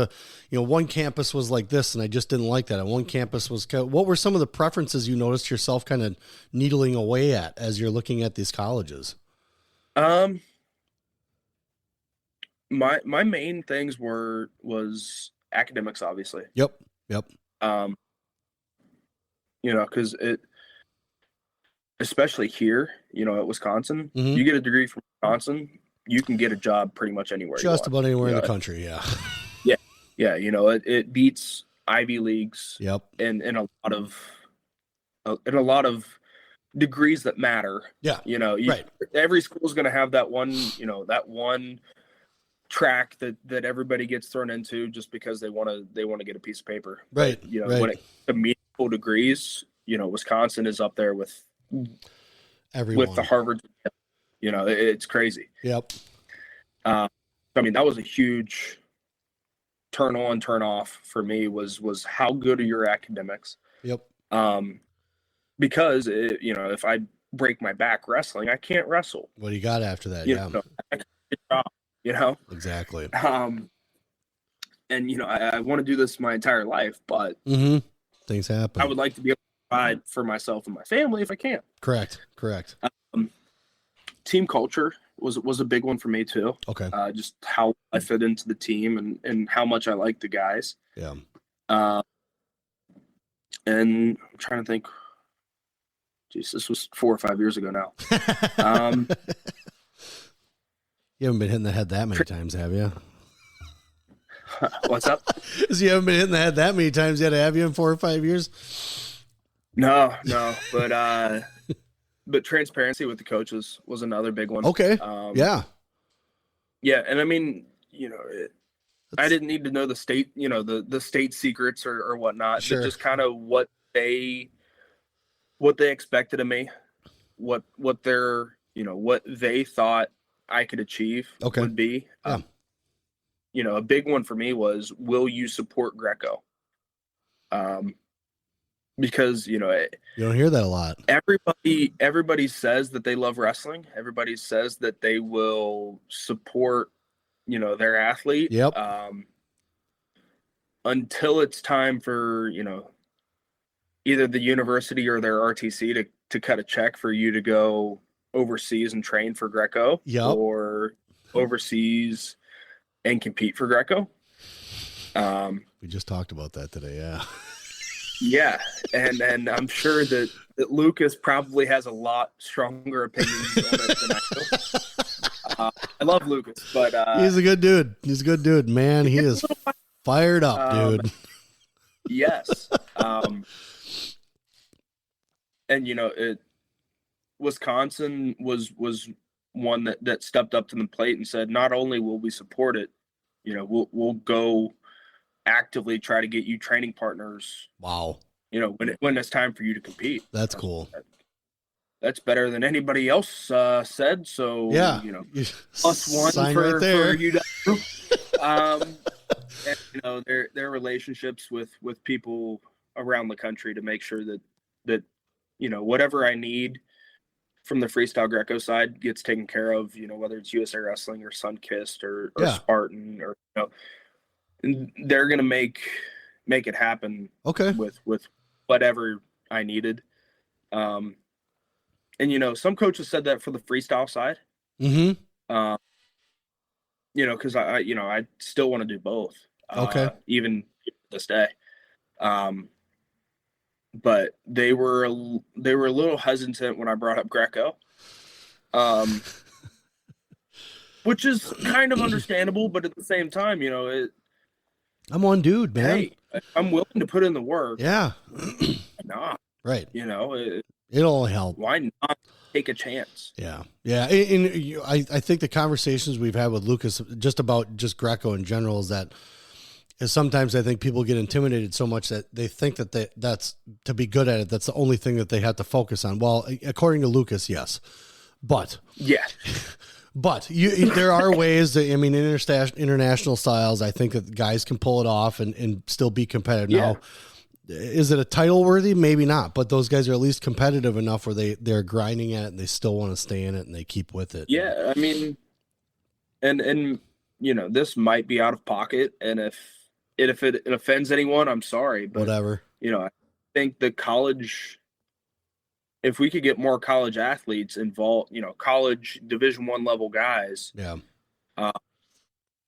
one campus was like this, and I just didn't like that, and one campus was. What were some of the preferences you noticed yourself kind of needling away at as you're looking at these colleges? My main things was academics, obviously. Yep. Because especially here, at Wisconsin, mm-hmm. You get a degree from Wisconsin, you can get a job pretty much anywhere. Just about anywhere in the country. Yeah. Yeah. It beats Ivy Leagues. Yep. And in a lot of degrees that matter. Yeah. Right. Every school is going to have that one, that one track that everybody gets thrown into just because they want to get a piece of paper. Right. But, when it comes to meaningful degrees, Wisconsin is up there with everyone. With the Harvard, it's crazy. Yep. I mean, that was a huge turn on, turn off for me was how good are your academics? Yep. Because if I break my back wrestling, I can't wrestle. What do you got after that? I can't get a job, Exactly. And I want to do this my entire life, but mm-hmm. Things happen. I would like to be able to provide for myself and my family if I can. Correct. Team culture was a big one for me too. Okay. Just how I fit into the team and how much I like the guys. Yeah. And I'm trying to think. Geez, this was 4 or 5 years ago now. You haven't been hitting the head that many times, have you? What's up? You haven't been hitting the head that many times yet, have you, in 4 or 5 years? No, but transparency with the coaches was another big one. Okay. Yeah. And I mean, I didn't need to know the state, the state secrets or whatnot. Sure. But just kind of what they expected of me, what their, what they thought I could achieve would be. Yeah. A big one for me was, will you support Greco? Because, you don't hear that a lot. Everybody says that they love wrestling. Everybody says that they will support, their athlete. Yep. Until it's time for, either the university or their RTC to cut a check for you to go overseas and train for Greco. Yep. Or overseas and compete for Greco. We just talked about that today. Yeah. Yeah. And I'm sure that Lucas probably has a lot stronger opinions on it than I do. I love Lucas, but he's a good dude. Man, he is fired up, dude. Yes. and Wisconsin was one that stepped up to the plate and said, not only will we support it, we'll go actively try to get you training partners. Wow. When it's time for you to compete. That's cool. That's better than anybody else said. So yeah, plus one for you to do. And, their relationships with people around the country to make sure that whatever I need from the freestyle Greco side gets taken care of, whether it's USA Wrestling or Sunkist or Spartan or and they're gonna make it happen. Okay. With whatever I needed. And some coaches said that for the freestyle side. Mm-hmm. Because I still want to do both. Okay. Even this day. But they were a little hesitant when I brought up Greco. Which is kind of understandable, but at the same time, I'm one dude, man. Hey, I'm willing to put in the work. Yeah. Not. Right. It'll only help. Why not take a chance? Yeah. Yeah. And I think the conversations we've had with Lucas about Greco in general is sometimes I think people get intimidated so much that they think that that's to be good at it. That's the only thing that they have to focus on. Well, according to Lucas, yes, but yeah. But there are ways that, international styles, I think that guys can pull it off and still be competitive. Yeah. Now, is it a title worthy? Maybe not, but those guys are at least competitive enough where they're grinding at it and they still want to stay in it and they keep with it. Yeah. And this might be out of pocket. And if it offends anyone, I'm sorry, but whatever, I think the college, if we could get more college athletes involved, college Division I level guys,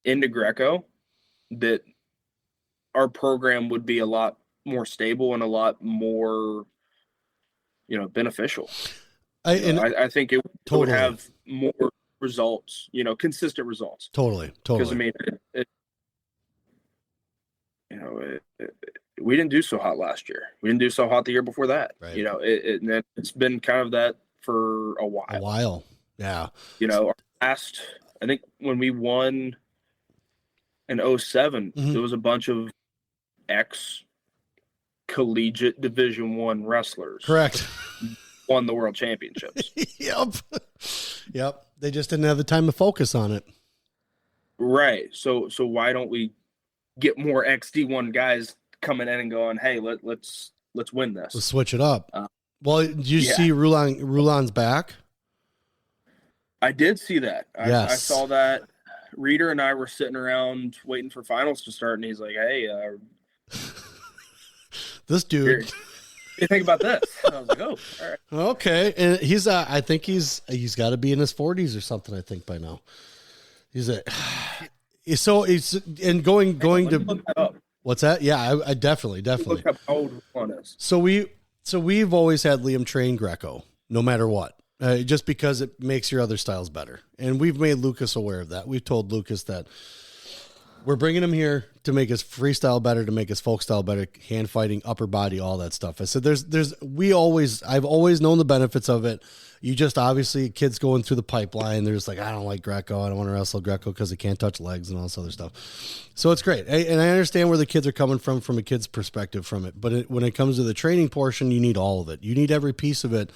into Greco, that our program would be a lot more stable and a lot more, beneficial. I think it would have more results, consistent results. Totally. Because we didn't do so hot last year. We didn't do so hot the year before that. Right. It's been kind of that for a while. Yeah. Our last, I think when we won in 2007, mm-hmm. there was a bunch of ex-collegiate Division I wrestlers. Correct. Won the world championships. Yep. They just didn't have the time to focus on it. Right. So why don't we get more XD1 guys coming in and going, hey, let's win this. Let's switch it up. Well, did you see Rulon's back? I did see that. Yes. I saw that. Reader and I were sitting around waiting for finals to start, and he's like, hey, this dude. What do you think about this? And I was like, oh, all right. Okay. And he's I think he's got to be in his 40s or something, I think, by now. So it's and going to look that up. What's that? Yeah, I definitely. Look up how old one is. So we've always had Liam train Greco, no matter what, just because it makes your other styles better. And we've made Lucas aware of that. We've told Lucas that we're bringing him here to make his freestyle better, to make his folk style better, hand fighting, upper body, all that stuff. I said, I've always known the benefits of it. You just obviously kids going through the pipeline. They're just like, I don't like Greco. I don't want to wrestle Greco because they can't touch legs and all this other stuff. So it's great. And I understand where the kids are coming from a kid's perspective from it. But when it comes to the training portion, you need all of it. You need every piece of it,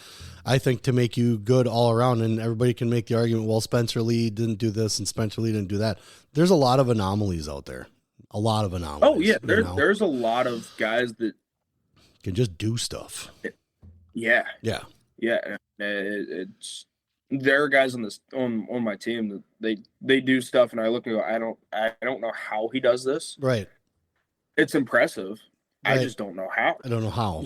I think, to make you good all around. And everybody can make the argument, well, Spencer Lee didn't do this and Spencer Lee didn't do that. There's a lot of anomalies out there. A lot of anomalies. Oh, yeah. There's a lot of guys that can just do stuff. Yeah. Yeah. Yeah. There are guys on my team that they do stuff, and I look and go, I don't know how he does this. Right. It's impressive. Right. I just don't know how. I don't know how.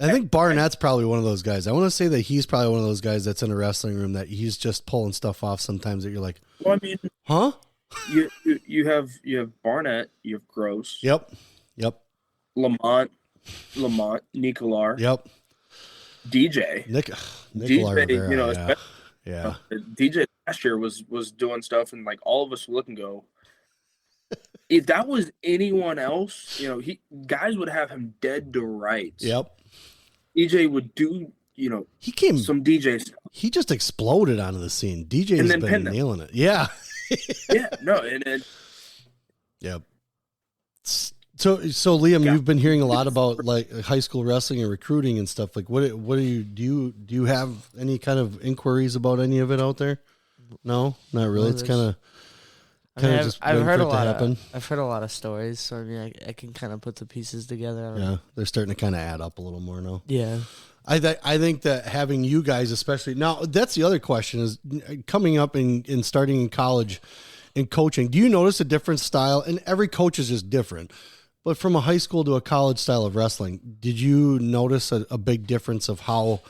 I think Barnett's probably one of those guys. I want to say that he's probably one of those guys that's in a wrestling room that he's just pulling stuff off sometimes that you're like, well, I mean, huh? You have Barnett, you have Gross. Yep. Lamont, Nicolar. Yep. DJ. Nicolar DJ, Rivera, yeah. DJ last year was doing stuff, and like all of us look and go, if that was anyone else, guys would have him dead to rights. Yep. DJ would do, he came some DJs. He just exploded onto the scene. DJ's been nailing it. Yeah. Yeah. No. And yeah. So Liam, you've been hearing a lot about like high school wrestling and recruiting and stuff. Like, what do you have any kind of inquiries about any of it out there? No, not really. It's kind of just I've heard a lot of stories. So I mean, I can kind of put the pieces together. Yeah, they're starting to kind of add up a little more now. Yeah. I think that having you guys, especially now, that's the other question is coming up and starting in college and coaching. Do you notice a different style? And every coach is just different. But from a high school to a college style of wrestling, did you notice a big difference of how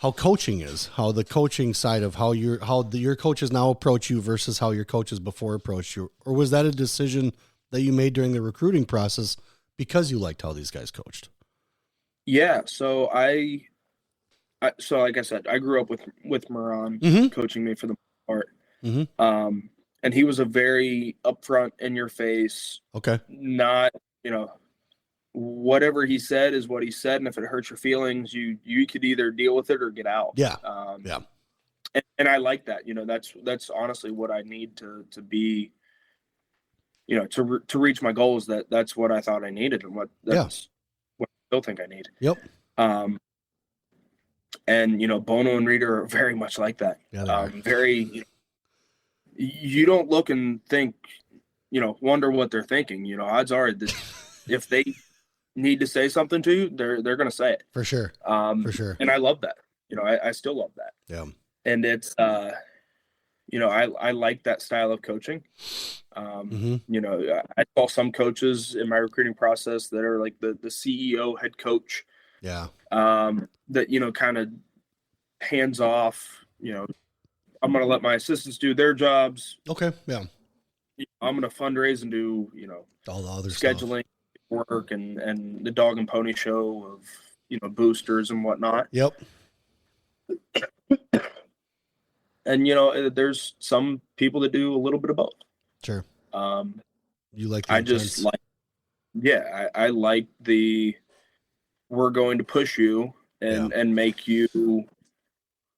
coaching is, how the coaching side of how your coaches now approach you versus how your coaches before approached you? Or was that a decision that you made during the recruiting process because you liked how these guys coached? Yeah. So so like I said, I grew up with Moran coaching me for the most part. Mm-hmm. And he was a very upfront, in your face. Okay. Not, whatever he said is what he said. And if it hurts your feelings, you could either deal with it or get out. Yeah. Yeah. And I like that, that's honestly what I need to be, to reach my goals. That's what I thought I needed and what I still think I need. Yep. And, Bono and Rita are very much like that. Yeah, very, you don't look and think, wonder what they're thinking. Odds are that if they need to say something to you, they're going to say it. For sure. For sure. And I love that. I still love that. Yeah. And it's, I like that style of coaching. I saw some coaches in my recruiting process that are like the CEO head coach. Yeah. That, kind of hands off, I'm going to let my assistants do their jobs. Okay. Yeah. I'm going to fundraise and do, all the other scheduling stuff. Work and the dog and pony show of, boosters and whatnot. Yep. And, there's some people that do a little bit of both. Sure. You like the intense. I like we're going to push you and make you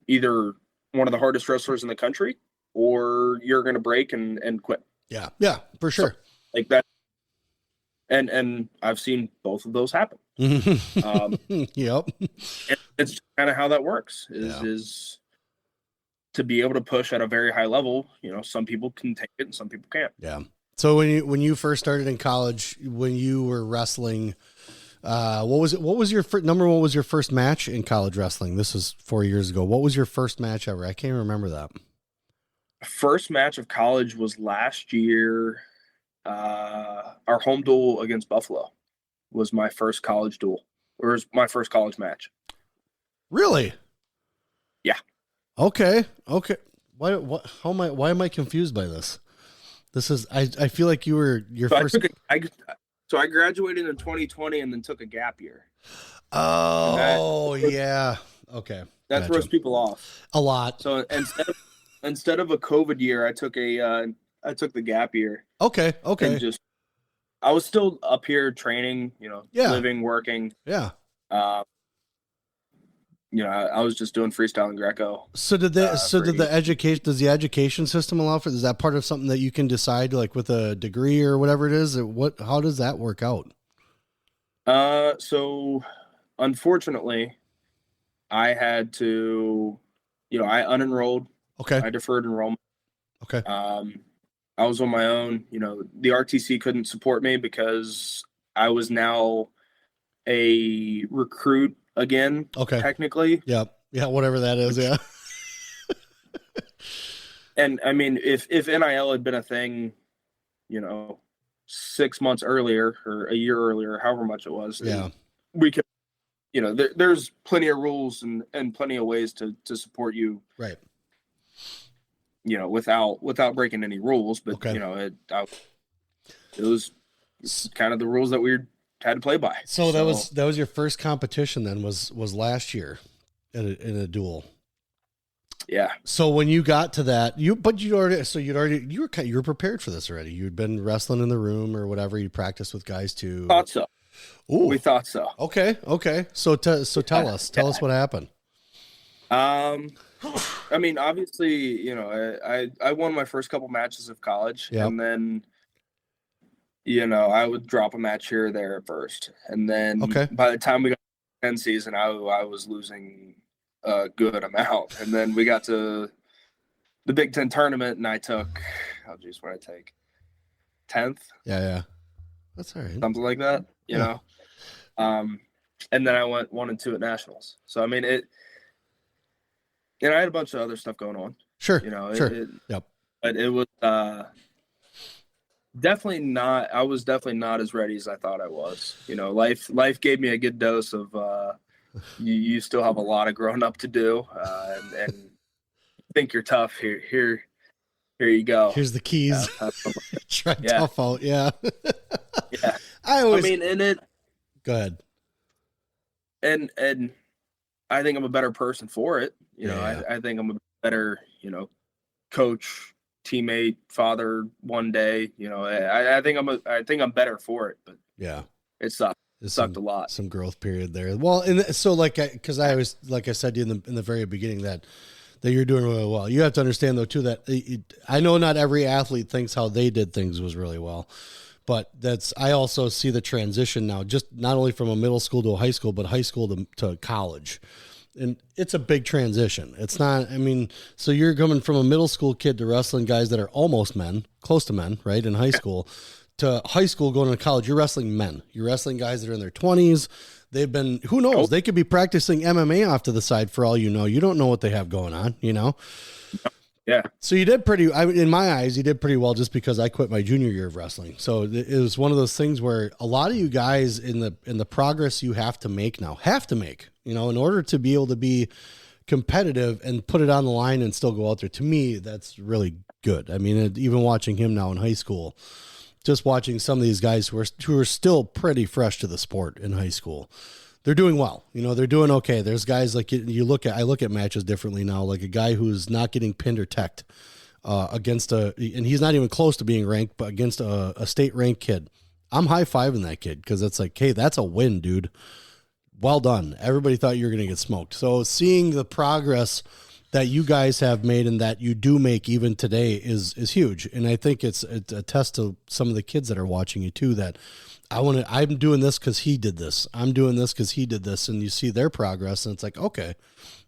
either one of the hardest wrestlers in the country, or you're going to break and quit. Yeah. Yeah, for sure. So, like that. And I've seen both of those happen. Yep. And it's kind of how that works is to be able to push at a very high level. Some people can take it and some people can't. Yeah. So when you first started in college, when you were wrestling, what was it? What was your number? What was your first match in college wrestling? This was 4 years ago. What was your first match ever? I can't remember that. First match of college was last year. Our home duel against Buffalo was my first college duel, or was my first college match. Really? Yeah. Okay. Why am I confused by this? This is, I feel like you were your first. So I graduated in 2020 and then took a gap year. Oh, yeah. Okay. That throws people off a lot. So instead of a COVID year, I took the gap year. Okay. And I was still up here training, living, working. Yeah. I was just doing freestyle and Greco. So does the education system allow for, is that part of something that you can decide like with a degree or whatever it is? How does that work out? So unfortunately I had to, I unenrolled. Okay. I deferred enrollment. Okay. I was on my own, the RTC couldn't support me because I was now a recruit again. Okay. Technically. Yeah. Yeah. Whatever that is. Yeah. And I mean, if NIL had been a thing, 6 months earlier or a year earlier, however much it was, yeah, we could, there's plenty of rules and plenty of ways to support you. Right. Without breaking any rules, but okay. It was kind of the rules that we had to play by. So that was your first competition then was last year in a duel. Yeah. So when you got to that, you were prepared for this already. You'd been wrestling in the room or whatever. You practiced with guys too. Thought so. Ooh. We thought so. Okay. So tell us what happened. I mean, obviously, you know, I won my first couple matches of college, and then, you know, I would drop a match here or there at first, and then by the time we got to the 10 season, I was losing a good amount, and then we got to the Big Ten tournament, and I took, what did I take? 10th? Yeah. That's all right. Something like that, you know? And then I went 1 and 2 at nationals. So, I mean, I had a bunch of other stuff going on. Sure. You know, Yep. But it was definitely not, I was definitely not as ready as I thought I was. You know, life gave me a good dose of, you still have a lot of growing up to do, and think you're tough. Here you go. Here's the keys. Try tough out. Yeah. Yeah. I mean, go ahead. And I think I'm a better person for it. You know, I think I'm a better, you know, coach, teammate, father one day. You know, I think I'm better for it. But it sucked. It sucked a lot. Some growth period there. Well, and so because I said to you in the very beginning that you're doing really well. You have to understand though too that I know not every athlete thinks how they did things was really well, but I also see the transition now, just not only from a middle school to a high school, but high school to college. And it's a big transition. It's not, I mean, so you're coming from a middle school kid to wrestling guys that are almost men, close to men, right? In high school to high school, going to college, you're wrestling men. You're wrestling guys that are in their 20s. They've been, who knows? They could be practicing MMA off to the side for all you know. You don't know what they have going on, you know? Yeah. So you did in my eyes, you did pretty well just because I quit my junior year of wrestling. So it was one of those things where a lot of you guys in the progress you have to make, you know, in order to be able to be competitive and put it on the line and still go out there. To me, that's really good. I mean, even watching him now in high school, just watching some of these guys who are still pretty fresh to the sport in high school, they're doing well. You know, they're doing okay. There's guys like I look at matches differently now, like a guy who's not getting pinned or teched against and he's not even close to being ranked, but against a state ranked kid. I'm high-fiving that kid because it's like, hey, that's a win, dude. Well done. Everybody thought you were going to get smoked. So seeing the progress that you guys have made and that you do make even today is huge. And I think it's a test to some of the kids that are watching you too, that I'm doing this because he did this. I'm doing this because he did this. And you see their progress and it's like, okay,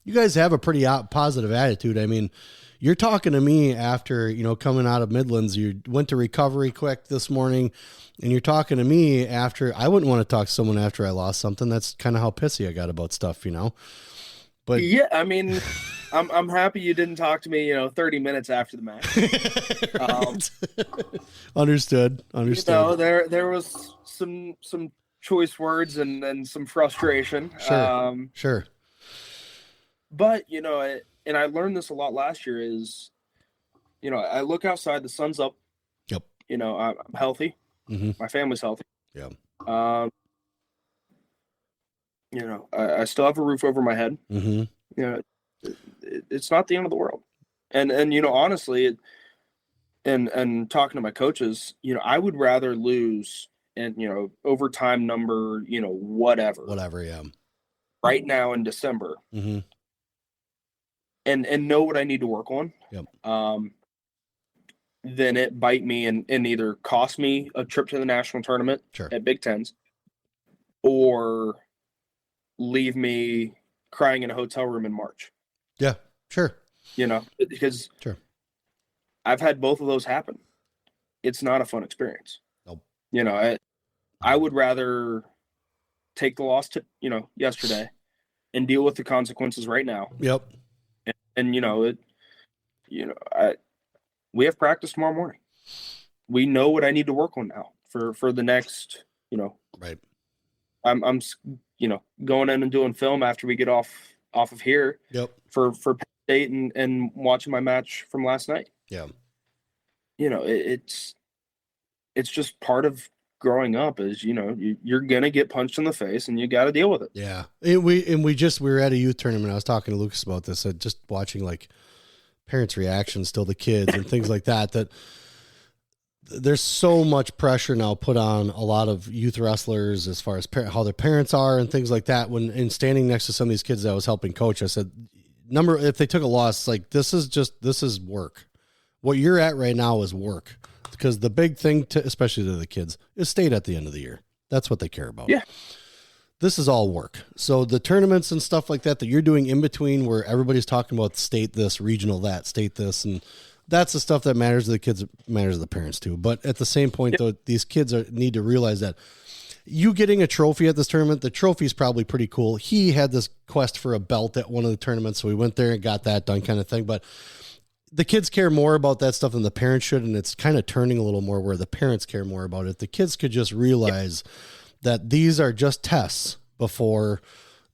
you guys have a pretty positive attitude. I mean, you're talking to me after, you know, coming out of Midlands, you went to recovery quick this morning and you're talking to me after. I wouldn't want to talk to someone after I lost something. That's kind of how pissy I got about stuff, you know? But yeah, I mean, I'm happy you didn't talk to me, you know, 30 minutes after the match. Understood. You know, there was some choice words and some frustration. Sure. But, you know, and I learned this a lot last year is, you know, I look outside, the sun's up. Yep. You know, I'm healthy. Mm-hmm. My family's healthy. Yeah. You know, I still have a roof over my head. Mm-hmm. You know, it's not the end of the world. And you know, honestly, and talking to my coaches, you know, I would rather lose and, you know, overtime number, you know, whatever, yeah, right now in December, mm-hmm. and know what I need to work on. Yep. Then it bite me and either cost me a trip to the national tournament at Big Tens, or leave me crying in a hotel room in March. Yeah, sure. You know, because I've had both of those happen. It's not a fun experience. Nope. You know, I would rather take the loss to, you know, yesterday and deal with the consequences right now. Yep. And you know, we have practice tomorrow morning. We know what I need to work on now for the next, you know, right. I'm you know, going in and doing film after we get off of here. Yep. For Penn State and watching my match from last night. Yeah. You know, it's just part of growing up is, you know, you're going to get punched in the face and you got to deal with it. Yeah. And we were at a youth tournament. I was talking to Lucas about this, just watching like parents' reactions to the kids and things like that there's so much pressure now put on a lot of youth wrestlers as far as how their parents are and things like that. And standing next to some of these kids that I was helping coach, I said, if they took a loss, like this is work. What you're at right now is work, because the big thing especially to the kids, is state at the end of the year. That's what they care about. Yeah. This is all work. So the tournaments and stuff like that you're doing in between, where everybody's talking about state this, regional that, state this, and that's the stuff that matters to the kids, matters to the parents too. But at the same point, though, these kids need to realize that you getting a trophy at this tournament, the trophy is probably pretty cool. He had this quest for a belt at one of the tournaments, so we went there and got that done, kind of thing. But the kids care more about that stuff than the parents should, and it's kind of turning a little more where the parents care more about it. The kids could just realize that these are just tests before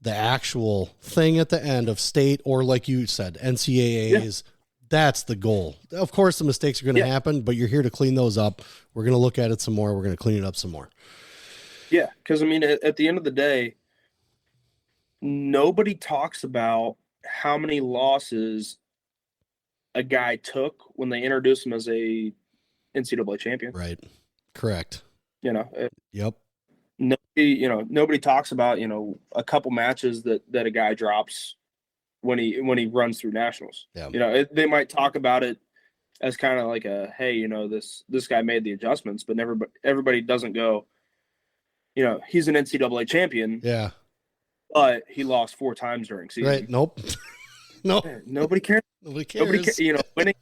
the actual thing at the end of state, or like you said, NCAAs. That's the goal. Of course, the mistakes are going to happen, but you're here to clean those up. We're going to look at it some more. We're going to clean it up some more. Yeah, because, I mean, at the end of the day, nobody talks about how many losses a guy took when they introduced him as a NCAA champion. Right. Correct. Yep. Nobody talks about, a couple matches that a guy drops when he runs through nationals. Yeah. They might talk about it as kind of like hey, this guy made the adjustments, but everybody doesn't go, he's an NCAA champion. Yeah. But he lost 4 times during season. Right. Nope. No. Nobody cares. Nobody cares. Winning.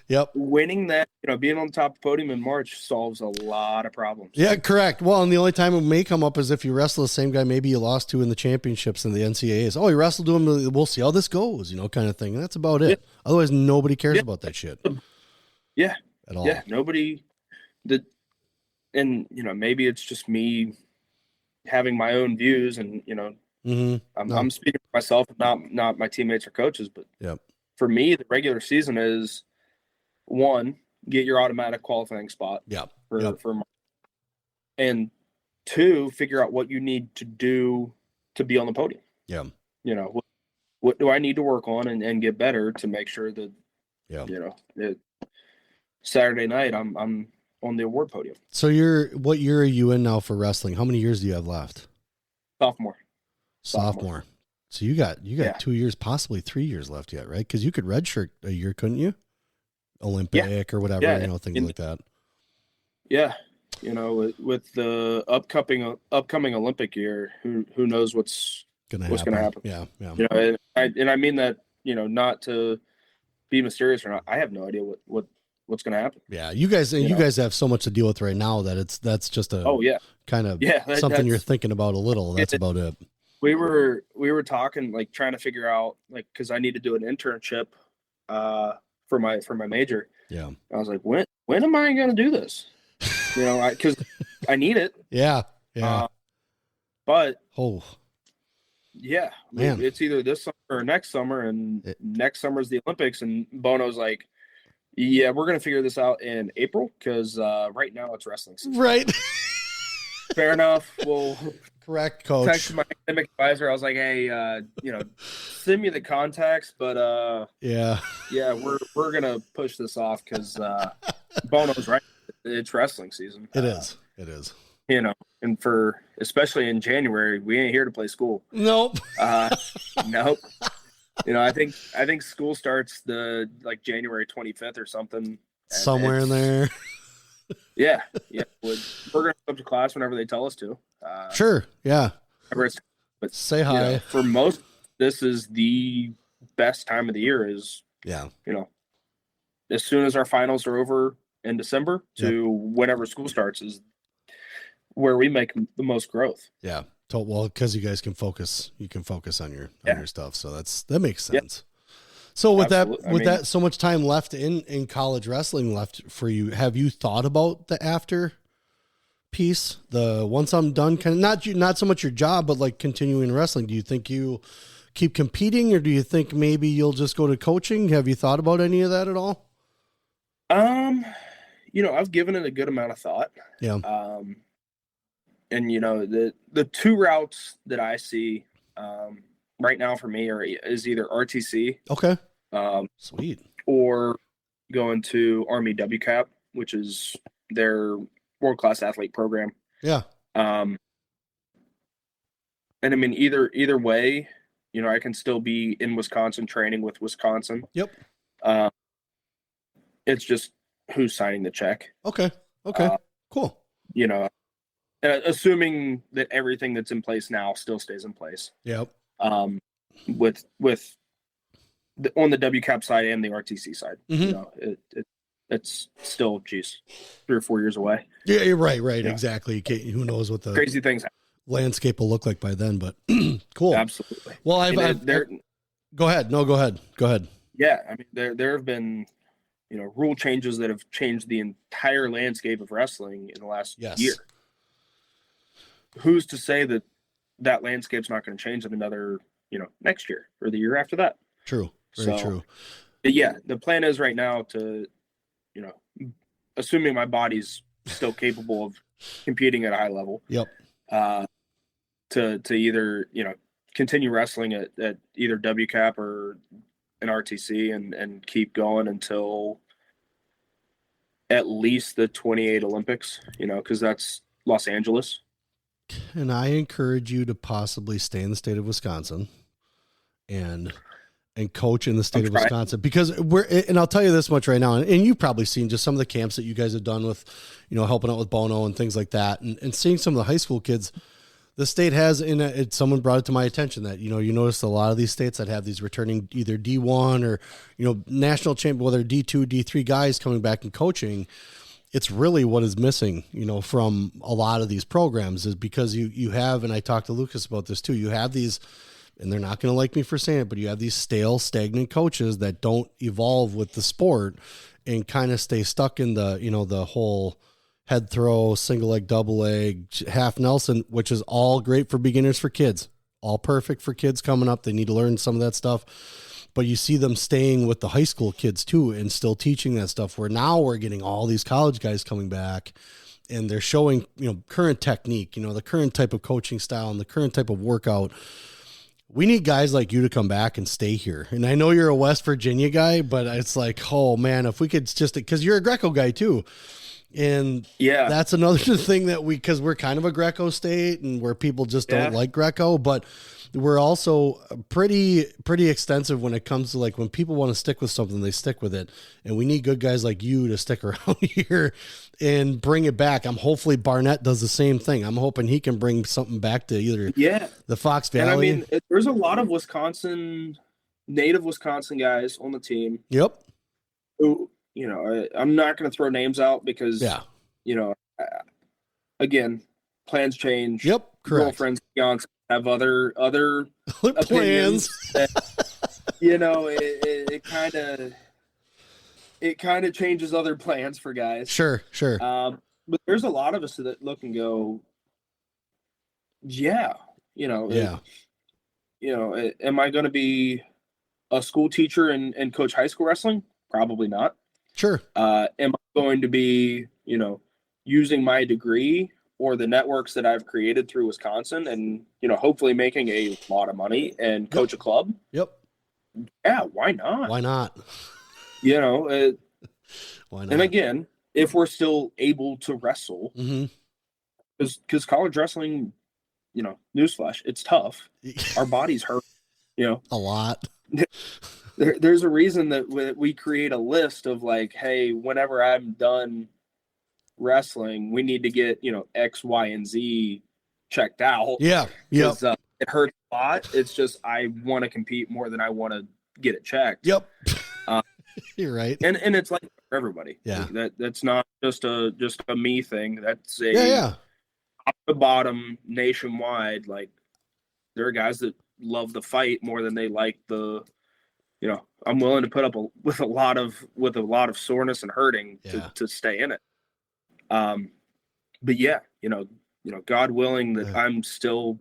Yep. Winning that, being on the top of the podium in March solves a lot of problems. Yeah, correct. Well, and the only time it may come up is if you wrestle the same guy maybe you lost to in the championships in the NCAAs. Oh, you wrestled to him, we'll see how this goes, kind of thing. And that's about it. Yeah. Otherwise, nobody cares about that shit. Yeah. At all. Yeah, nobody. And, maybe it's just me having my own views and, I'm speaking for myself, not my teammates or coaches, but for me, the regular season is, 1, get your automatic qualifying spot. And 2, figure out what you need to do to be on the podium. Yeah. What do I need to work on and get better to make sure that, that Saturday night I'm on the award podium. So what year are you in now for wrestling? How many years do you have left? Sophomore. So you got 2 years, possibly 3 years left yet, right? Because you could redshirt a year, couldn't you? Olympic or whatever, things like that. Yeah. With the upcoming Olympic year, who knows what's going to happen. Yeah. And I mean that, not to be mysterious or not. I have no idea what's going to happen. Yeah. You guys have so much to deal with right now that that's just kind of something you're thinking about a little. That's about it. We were talking, like, trying to figure out, like, cause I need to do an internship, for my major. Yeah. I was like, when am I going to do this? Cause I need it. Yeah. But man, it's either this summer or next summer, and next summer is the Olympics, and Bono's like, yeah, we're going to figure this out in April. Cause, right now it's wrestling season. Right. Fair enough. Well, correct, coach. Text my academic advisor. I was like, hey, send me the contacts, but we're gonna push this off because Bono's right. It's wrestling season. It is. And for especially in January, we ain't here to play school. Nope. Nope. I think school starts January 25th or something. Somewhere in there. Yeah. We're gonna come to class whenever they tell us to. Sure. Yeah. But say hi. For most, this is the best time of the year. Is as soon as our finals are over in December to whenever school starts is where we make the most growth. Yeah. Well, because you guys can focus. You can focus on your stuff. So that makes sense. So with that, so much time left in college wrestling left for you, have you thought about the after piece? The once I'm done, kind of not so much your job, but like continuing wrestling. Do you think you keep competing, or do you think maybe you'll just go to coaching? Have you thought about any of that at all? I've given it a good amount of thought. Yeah. And the 2 routes that I see right now for me is either RTC. Okay. Sweet. Or going to Army WCAP, which is their world-class athlete program. Yeah. And I mean, either way, you know, I can still be in Wisconsin training with Wisconsin. Yep. It's just who's signing the check. Okay. Cool. You know, assuming that everything that's in place now still stays in place. Yep. With on the WCAP side and the RTC side, you know, it's still, 3 or 4 years away. Yeah, you're right. Yeah. Exactly. Who knows what the crazy things happen. Landscape will look like by then, but cool. Absolutely. Well, go ahead. No, go ahead. Yeah. I mean, there have been, you know, rule changes that have changed the entire landscape of wrestling in the last year. Who's to say that landscape's not going to change in another, you know, next year or the year after that? True. Very true. But yeah, the plan is right now to, you know, assuming my body's still capable of competing at a high level. Yep. To either, you know, continue wrestling at either WCAP or an RTC and keep going until at least the 28 Olympics, you know, because that's Los Angeles. And I encourage you to possibly stay in the state of Wisconsin and coach in the state of Wisconsin, because and I'll tell you this much right now, and you've probably seen just some of the camps that you guys have done with, you know, helping out with Bono and things like that, and seeing some of the high school kids. The state has someone brought it to my attention that, you know, you notice a lot of these states that have these returning either D1 or, you know, national champion, whether D2, D3 guys coming back and coaching. It's really what is missing, you know, from a lot of these programs, is because you have, and I talked to Lucas about this too, you have these, and they're not going to like me for saying it, but you have these stale, stagnant coaches that don't evolve with the sport and kind of stay stuck in the, you know, the whole head throw, single leg, double leg, half Nelson, which is all great for beginners, for kids, all perfect for kids coming up. They need to learn some of that stuff, but you see them staying with the high school kids too, and still teaching that stuff, where now we're getting all these college guys coming back and they're showing, you know, current technique, you know, the current type of coaching style and the current type of workout. We need guys like you to come back and stay here. And I know you're a West Virginia guy, but it's like, oh man, if we could just, because you're a Greco guy too. And yeah, that's another thing that because we're kind of a Greco state and where people just don't like Greco, but we're also pretty extensive when it comes to, like, when people want to stick with something, they stick with it. And we need good guys like you to stick around here and bring it back. Hopefully Barnett does the same thing. I'm hoping he can bring something back to either the Fox Valley. And I mean, there's a lot of native Wisconsin guys on the team. Yep. Who, you know, I'm not going to throw names out because, you know, again, plans change. Yep. Correct. Girlfriends, fiancés have other plans. That, you know, it kind of changes other plans for guys. Sure. But there's a lot of us that look and go, you know, am I going to be a school teacher and coach high school wrestling? Probably not. Sure. Am I going to be, you know, using my degree or the networks that I've created through Wisconsin and, you know, hopefully making a lot of money and coach a club? Yep. Yeah, why not? Why not? You know, why not? And again, if we're still able to wrestle, because college wrestling, you know, newsflash, it's tough. Our bodies hurt, you know. A lot. There's a reason that we create a list of, like, hey, whenever I'm done wrestling, we need to get, you know, X, Y, and Z checked out. Yeah. It hurts a lot. It's just I want to compete more than I want to get it checked. Yep. You're right. And it's like for everybody. Yeah. That's not just a me thing. That's a top to bottom nationwide. Like, there are guys that love the fight more than they like the. You know, I'm willing to put up with a lot of soreness and hurting to stay in it. But yeah, you know, God willing that I'm still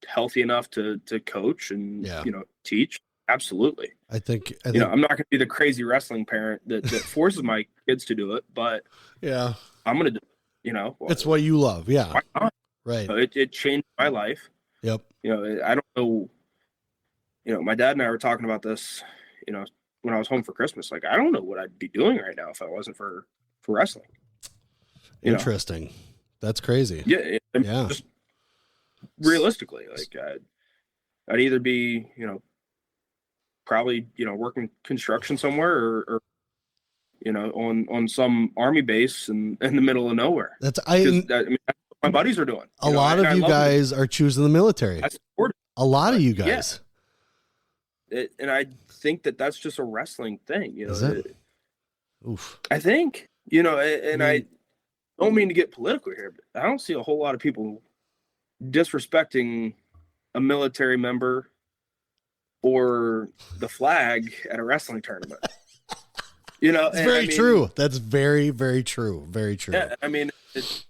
healthy enough to coach and you know, teach. Absolutely. I think you know, I'm not going to be the crazy wrestling parent that forces my kids to do it, but I'm going to do it. You know, it's what you love. Yeah. Why not? Right. It changed my life. Yep. You know, I don't know. You know, my dad and I were talking about this, you know, when I was home for Christmas. Like, I don't know what I'd be doing right now if I wasn't for wrestling. Interesting. That's crazy. Yeah. Just realistically, like, I'd either be, probably, working construction somewhere or on some army base in the middle of nowhere. That's what my buddies are doing. A lot of you guys are choosing the military. I support it. A lot of you guys. Yeah. And I think that's just a wrestling thing. Is it? Oof. I think, I don't mean to get political here, but I don't see a whole lot of people disrespecting a military member or the flag at a wrestling tournament. It's very true. That's very, very true. Very true. Yeah, it's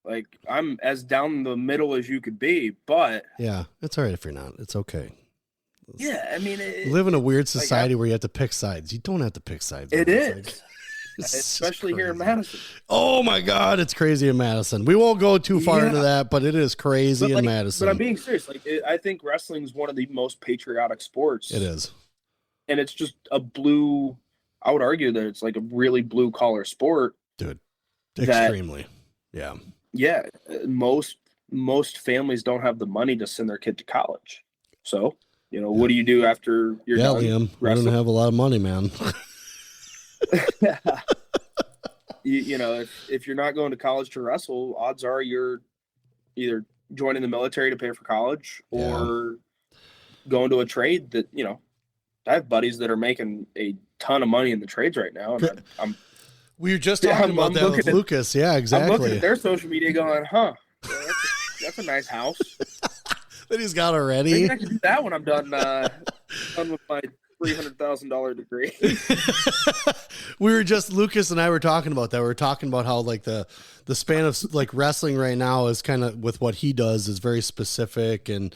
like I'm as down the middle as you could be, but yeah, it's all right if you're not. It's okay. Yeah, we live in a weird society where you have to pick sides. You don't have to pick sides. It is. Especially here in Madison. Oh my God, it's crazy in Madison. We won't go too far into that, but it is crazy in Madison. But I'm being serious. I think wrestling is one of the most patriotic sports. It is. And it's just I would argue that it's like a really blue collar sport. Dude, extremely. Yeah. Yeah. Most families don't have the money to send their kid to college. So, what do you do after you're done? Liam, I don't have a lot of money, man. If you're not going to college to wrestle, odds are you're either joining the military to pay for college or going to a trade that, I have buddies that are making a ton of money in the trades right now. And we were just talking about that with Lucas. Yeah, exactly. I'm looking at their social media going, that's a nice house. That he's got already. Maybe I can do that when I'm done with my $300,000 degree. Lucas and I were talking about that. We were talking about how the span of wrestling right now is kind of with what he does is very specific and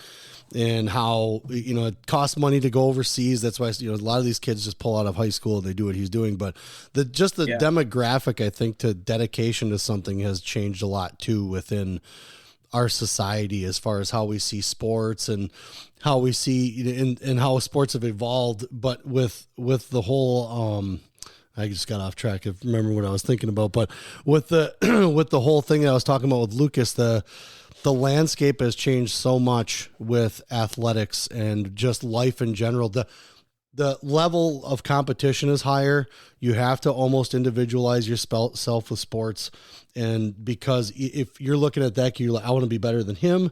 how, it costs money to go overseas. That's why, a lot of these kids just pull out of high school and they do what he's doing. But the demographic, I think, to dedication to something has changed a lot too within our society as far as how we see sports and how we see and how sports have evolved. But with the whole, I just got off track. I remember what I was thinking about, but with the, with the whole thing that I was talking about with Lucas, the landscape has changed so much with athletics and just life in general. The level of competition is higher. You have to almost individualize yourself with sports. And because if you're looking at that, you're like, I want to be better than him.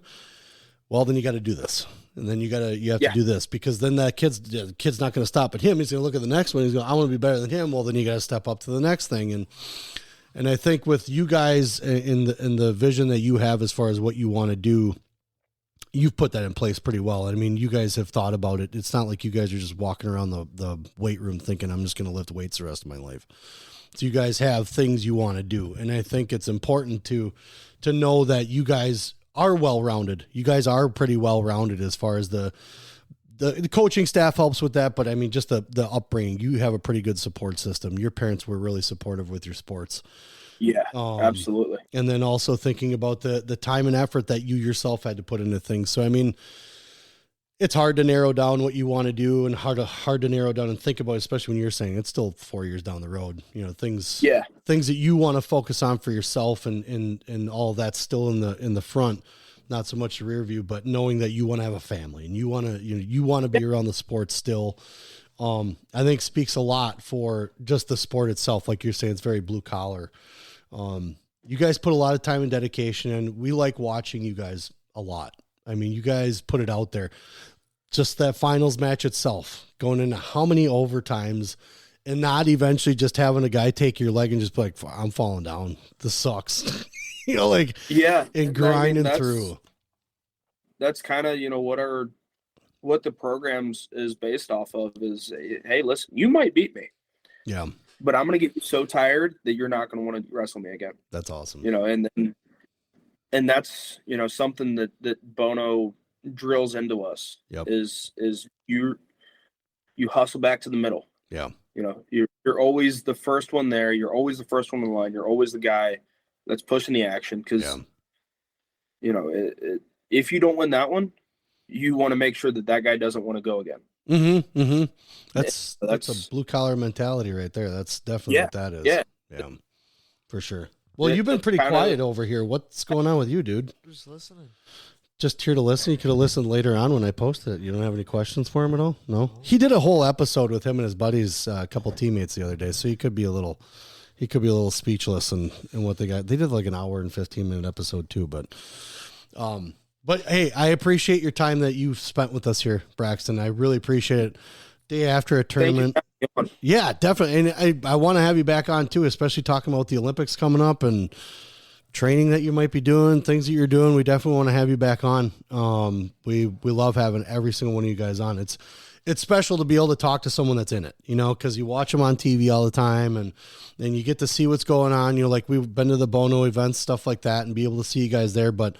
Well, then you got to do this. And then you have to do this, because then the kid's not going to stop at him. He's going to look at the next one. He's going, I want to be better than him. Well, then you got to step up to the next thing. And I think with you guys in the vision that you have as far as what you want to do, you've put that in place pretty well. I mean, you guys have thought about it. It's not like you guys are just walking around the weight room thinking I'm just going to lift weights the rest of my life. So you guys have things you want to do. And I think it's important to know that you guys are well-rounded. You guys are pretty well-rounded as far as the coaching staff helps with that. But I mean, just the upbringing, you have a pretty good support system. Your parents were really supportive with your sports. Yeah, absolutely. And then also thinking about the time and effort that you yourself had to put into things. So, I mean, it's hard to narrow down what you want to do and hard to narrow down and think about, especially when you're saying it's still 4 years down the road, things that you want to focus on for yourself and all of that's still in the front, not so much the rear view, but knowing that you want to have a family and you want to be around the sport still. I think speaks a lot for just the sport itself. Like you're saying, it's very blue collar. You guys put a lot of time and dedication, and we like watching you guys a lot. I mean, you guys put it out there. Just that finals match itself, going into how many overtimes, and not eventually just having a guy take your leg and just be like, I'm falling down. This sucks. And grinding through. That's kind of, what the programs is based off of is, hey, listen, you might beat me. Yeah. But I'm going to get you so tired that you're not going to want to wrestle me again. That's awesome. And that's, something that Bono drills into us is you hustle back to the middle. Yeah. You're always the first one there. You're always the first one in line. You're always the guy that's pushing the action. Cause if you don't win that one, you want to make sure that guy doesn't want to go again. Mm-hmm. Mm-hmm. That's a blue collar mentality right there. That's definitely what that is. Yeah, for sure. Well, you've been pretty quiet over here. What's going on with you, dude? Just listening. just here to listen? You could have listened later on when I posted it. You don't have any questions for him at all? No? He did a whole episode with him and his buddies, a couple teammates the other day, so he could be a little speechless in what they got. They did like an hour and 15-minute episode too, but hey, I appreciate your time that you spent with us here, Braxton. I really appreciate it. Day after a tournament. Yeah, definitely. And I want to have you back on too, especially talking about the Olympics coming up and training that you might be doing, things that you're doing. We definitely want to have you back on. We love having every single one of you guys on. It's special to be able to talk to someone that's in it, because you watch them on TV all the time and you get to see what's going on. Like we've been to the Bono events, stuff like that, and be able to see you guys there. But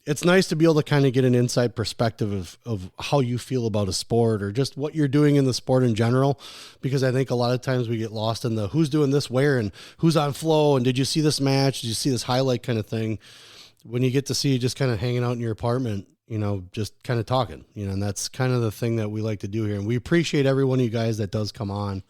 it's nice to be able to kind of get an inside perspective of how you feel about a sport or just what you're doing in the sport in general. Because I think a lot of times we get lost in the who's doing this where and who's on flow and did you see this match? Did you see this highlight kind of thing? When you get to see you just kind of hanging out in your apartment, just kind of talking, and that's kind of the thing that we like to do here. And we appreciate every one of you guys that does come on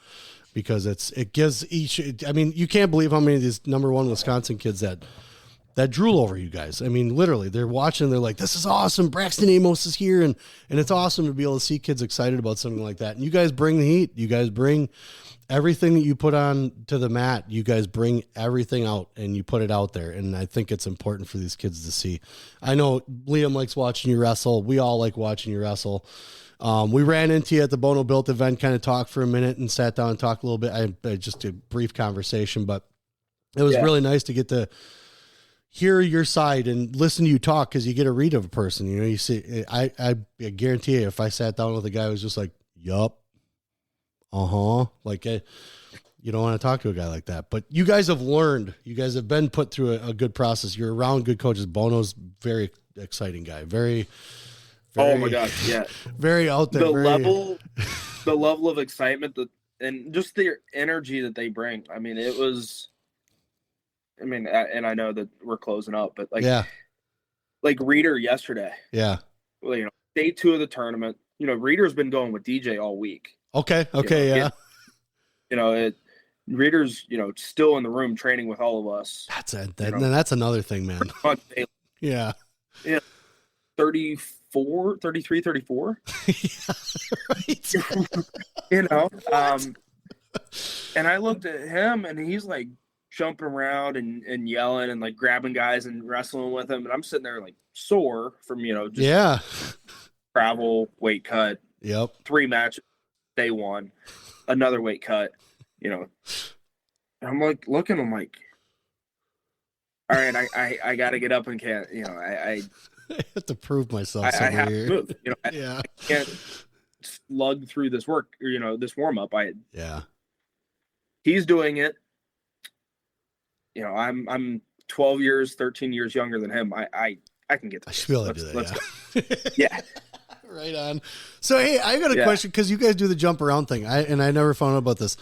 because it gives you can't believe how many of these number one Wisconsin kids that drool over you guys. I mean, literally, they're watching. They're like, this is awesome. Braxton Amos is here. And it's awesome to be able to see kids excited about something like that. And you guys bring the heat. You guys bring everything that you put on to the mat. You guys bring everything out and you put it out there. And I think it's important for these kids to see. I know Liam likes watching you wrestle. We all like watching you wrestle. We ran into you at the Bono Built event, kind of talked for a minute and sat down and talked a little bit. I just a brief conversation, but it was really nice to get to hear your side and listen to you talk because you get a read of a person. You see, I guarantee you, if I sat down with a guy who was just like, yup, like you don't want to talk to a guy like that. But you guys have learned. You guys have been put through a good process. You're around good coaches. Bono's very exciting guy. Very, oh my God, yeah, very out there. The level of excitement and just the energy that they bring. I mean, it was. and I know that we're closing up, but like Reader yesterday. Yeah. Well, day 2 of the tournament. Reader's been going with DJ all week. Okay. Reader's still in the room training with all of us. That's another thing, man. Yeah. 34, 33, 34. Yeah, right. And I looked at him and he's like jumping around and yelling and like grabbing guys and wrestling with them. And I'm sitting there like sore from, just travel, weight cut. Yep. 3 matches, day 1, another weight cut, And I'm like looking, I'm like, all right, I got to get up and can't, I have to prove myself. I have to move, yeah. I can't slug through this work, this warm up. He's doing it. I'm 12 years, 13 years younger than him. I can get this. I should be able to do that. Let's go. Yeah. Right on. So, hey, I got a question because you guys do the jump around thing. I never found out about this.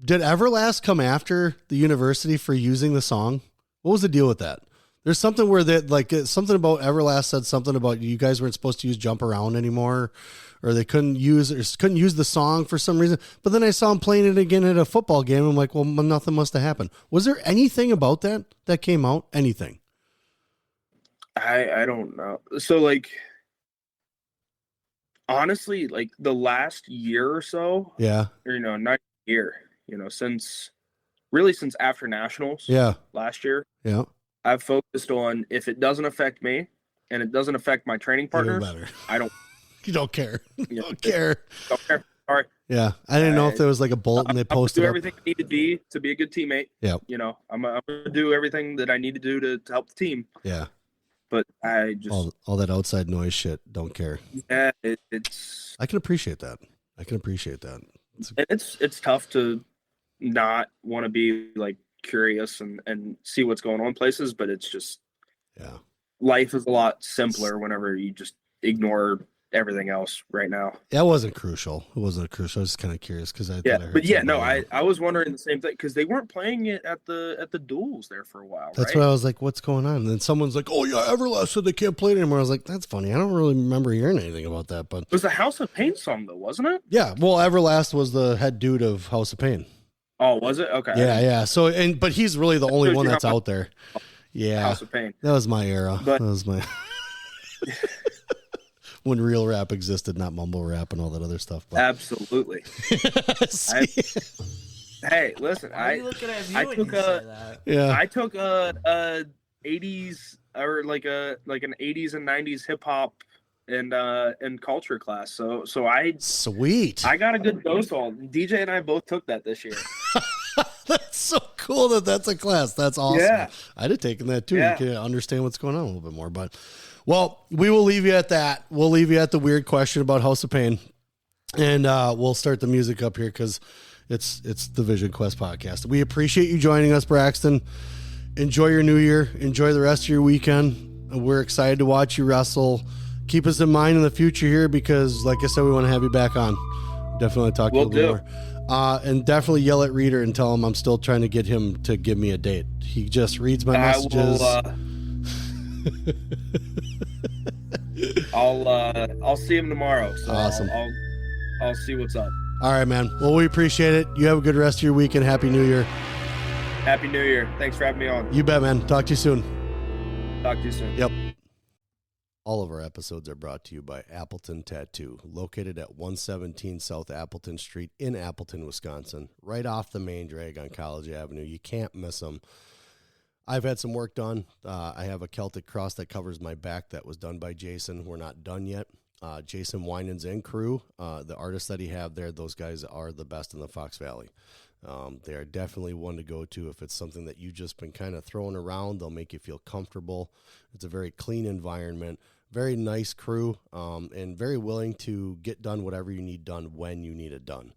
Did Everlast come after the university for using the song? What was the deal with that? There's something where something about Everlast said something about you guys weren't supposed to use jump around anymore, or they couldn't use the song for some reason. But then I saw them playing it again at a football game. I'm like, well, nothing must have happened. Was there anything about that came out? Anything? I don't know. So like, honestly, like the last year or so, or not year, since after nationals, last year, I've focused on if it doesn't affect me and it doesn't affect my training partners, I don't. You don't care. You don't care. Don't care. All right. Yeah, I didn't know if there was like a bulletin they posted. Do everything I need to be a good teammate. Yeah. I'm gonna do everything that I need to do to help the team. Yeah. But I just all that outside noise shit. Don't care. Yeah, it's. I can appreciate that. It's tough to not want to be like curious and see what's going on places, but it's just life is a lot simpler whenever you just ignore everything else right now. Yeah, it wasn't crucial. I was just kind of curious because I was wondering the same thing because they weren't playing it at the duels there for a while. That's what I was like, what's going on? And then someone's like, oh yeah, Everlast said they can't play it anymore. I was like, that's funny. I don't really remember hearing anything about that. But it was the House of Pain song though, wasn't it? Yeah. Well, Everlast was the head dude of House of Pain. Oh, was it? Okay. Yeah. So but he's really the only one that's out there. Yeah. House of Pain. That was my era. But, that was my. When real rap existed, not mumble rap and all that other stuff. But. Absolutely. Hey, listen, I took a 80s or like an 80s and 90s hip hop and culture class. So I got a good dose on. DJ and I both took that this year. That's so cool that's a class. That's awesome. Yeah. I'd have taken that too. Yeah. You can understand what's going on a little bit more. But, well, we will leave you at that. We'll leave you at the weird question about House of Pain. And we'll start the music up here because it's the Vision Quest podcast. We appreciate you joining us, Braxton. Enjoy your new year. Enjoy the rest of your weekend. We're excited to watch you wrestle. Keep us in mind in the future here because, like I said, we want to have you back on. Definitely talk to you a little more. And definitely yell at Reader and tell him I'm still trying to get him to give me a date. He just reads my messages. I'll see him tomorrow. So awesome. I'll see what's up. All right, man. Well, we appreciate it. You have a good rest of your weekend. Happy New Year. Happy New Year. Thanks for having me on. You bet, man. Talk to you soon. Talk to you soon. Yep. All of our episodes are brought to you by Appleton Tattoo, located at 117 South Appleton Street in Appleton, Wisconsin, right off the main drag on College Avenue. You can't miss them. I've had some work done. I have a Celtic cross that covers my back that was done by Jason. We're not done yet. Jason Winans and crew, the artists that he have there, those guys are the best in the Fox Valley. They are definitely one to go to if it's something that you've just been kind of throwing around. They'll make you feel comfortable. It's a very clean environment, very nice crew, and very willing to get done whatever you need done when you need it done.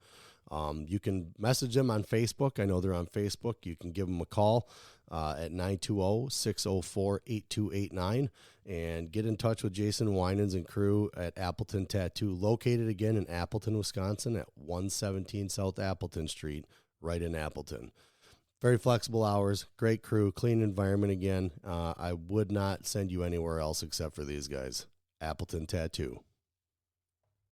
You can message them on Facebook. I know they're on Facebook. You can give them a call at 920-604-8289 and get in touch with Jason Winans and crew at Appleton Tattoo, located again in Appleton, Wisconsin at 117 South Appleton Street, right in Appleton. Very flexible hours, great crew, clean environment again. I would not send you anywhere else except for these guys. Appleton Tattoo.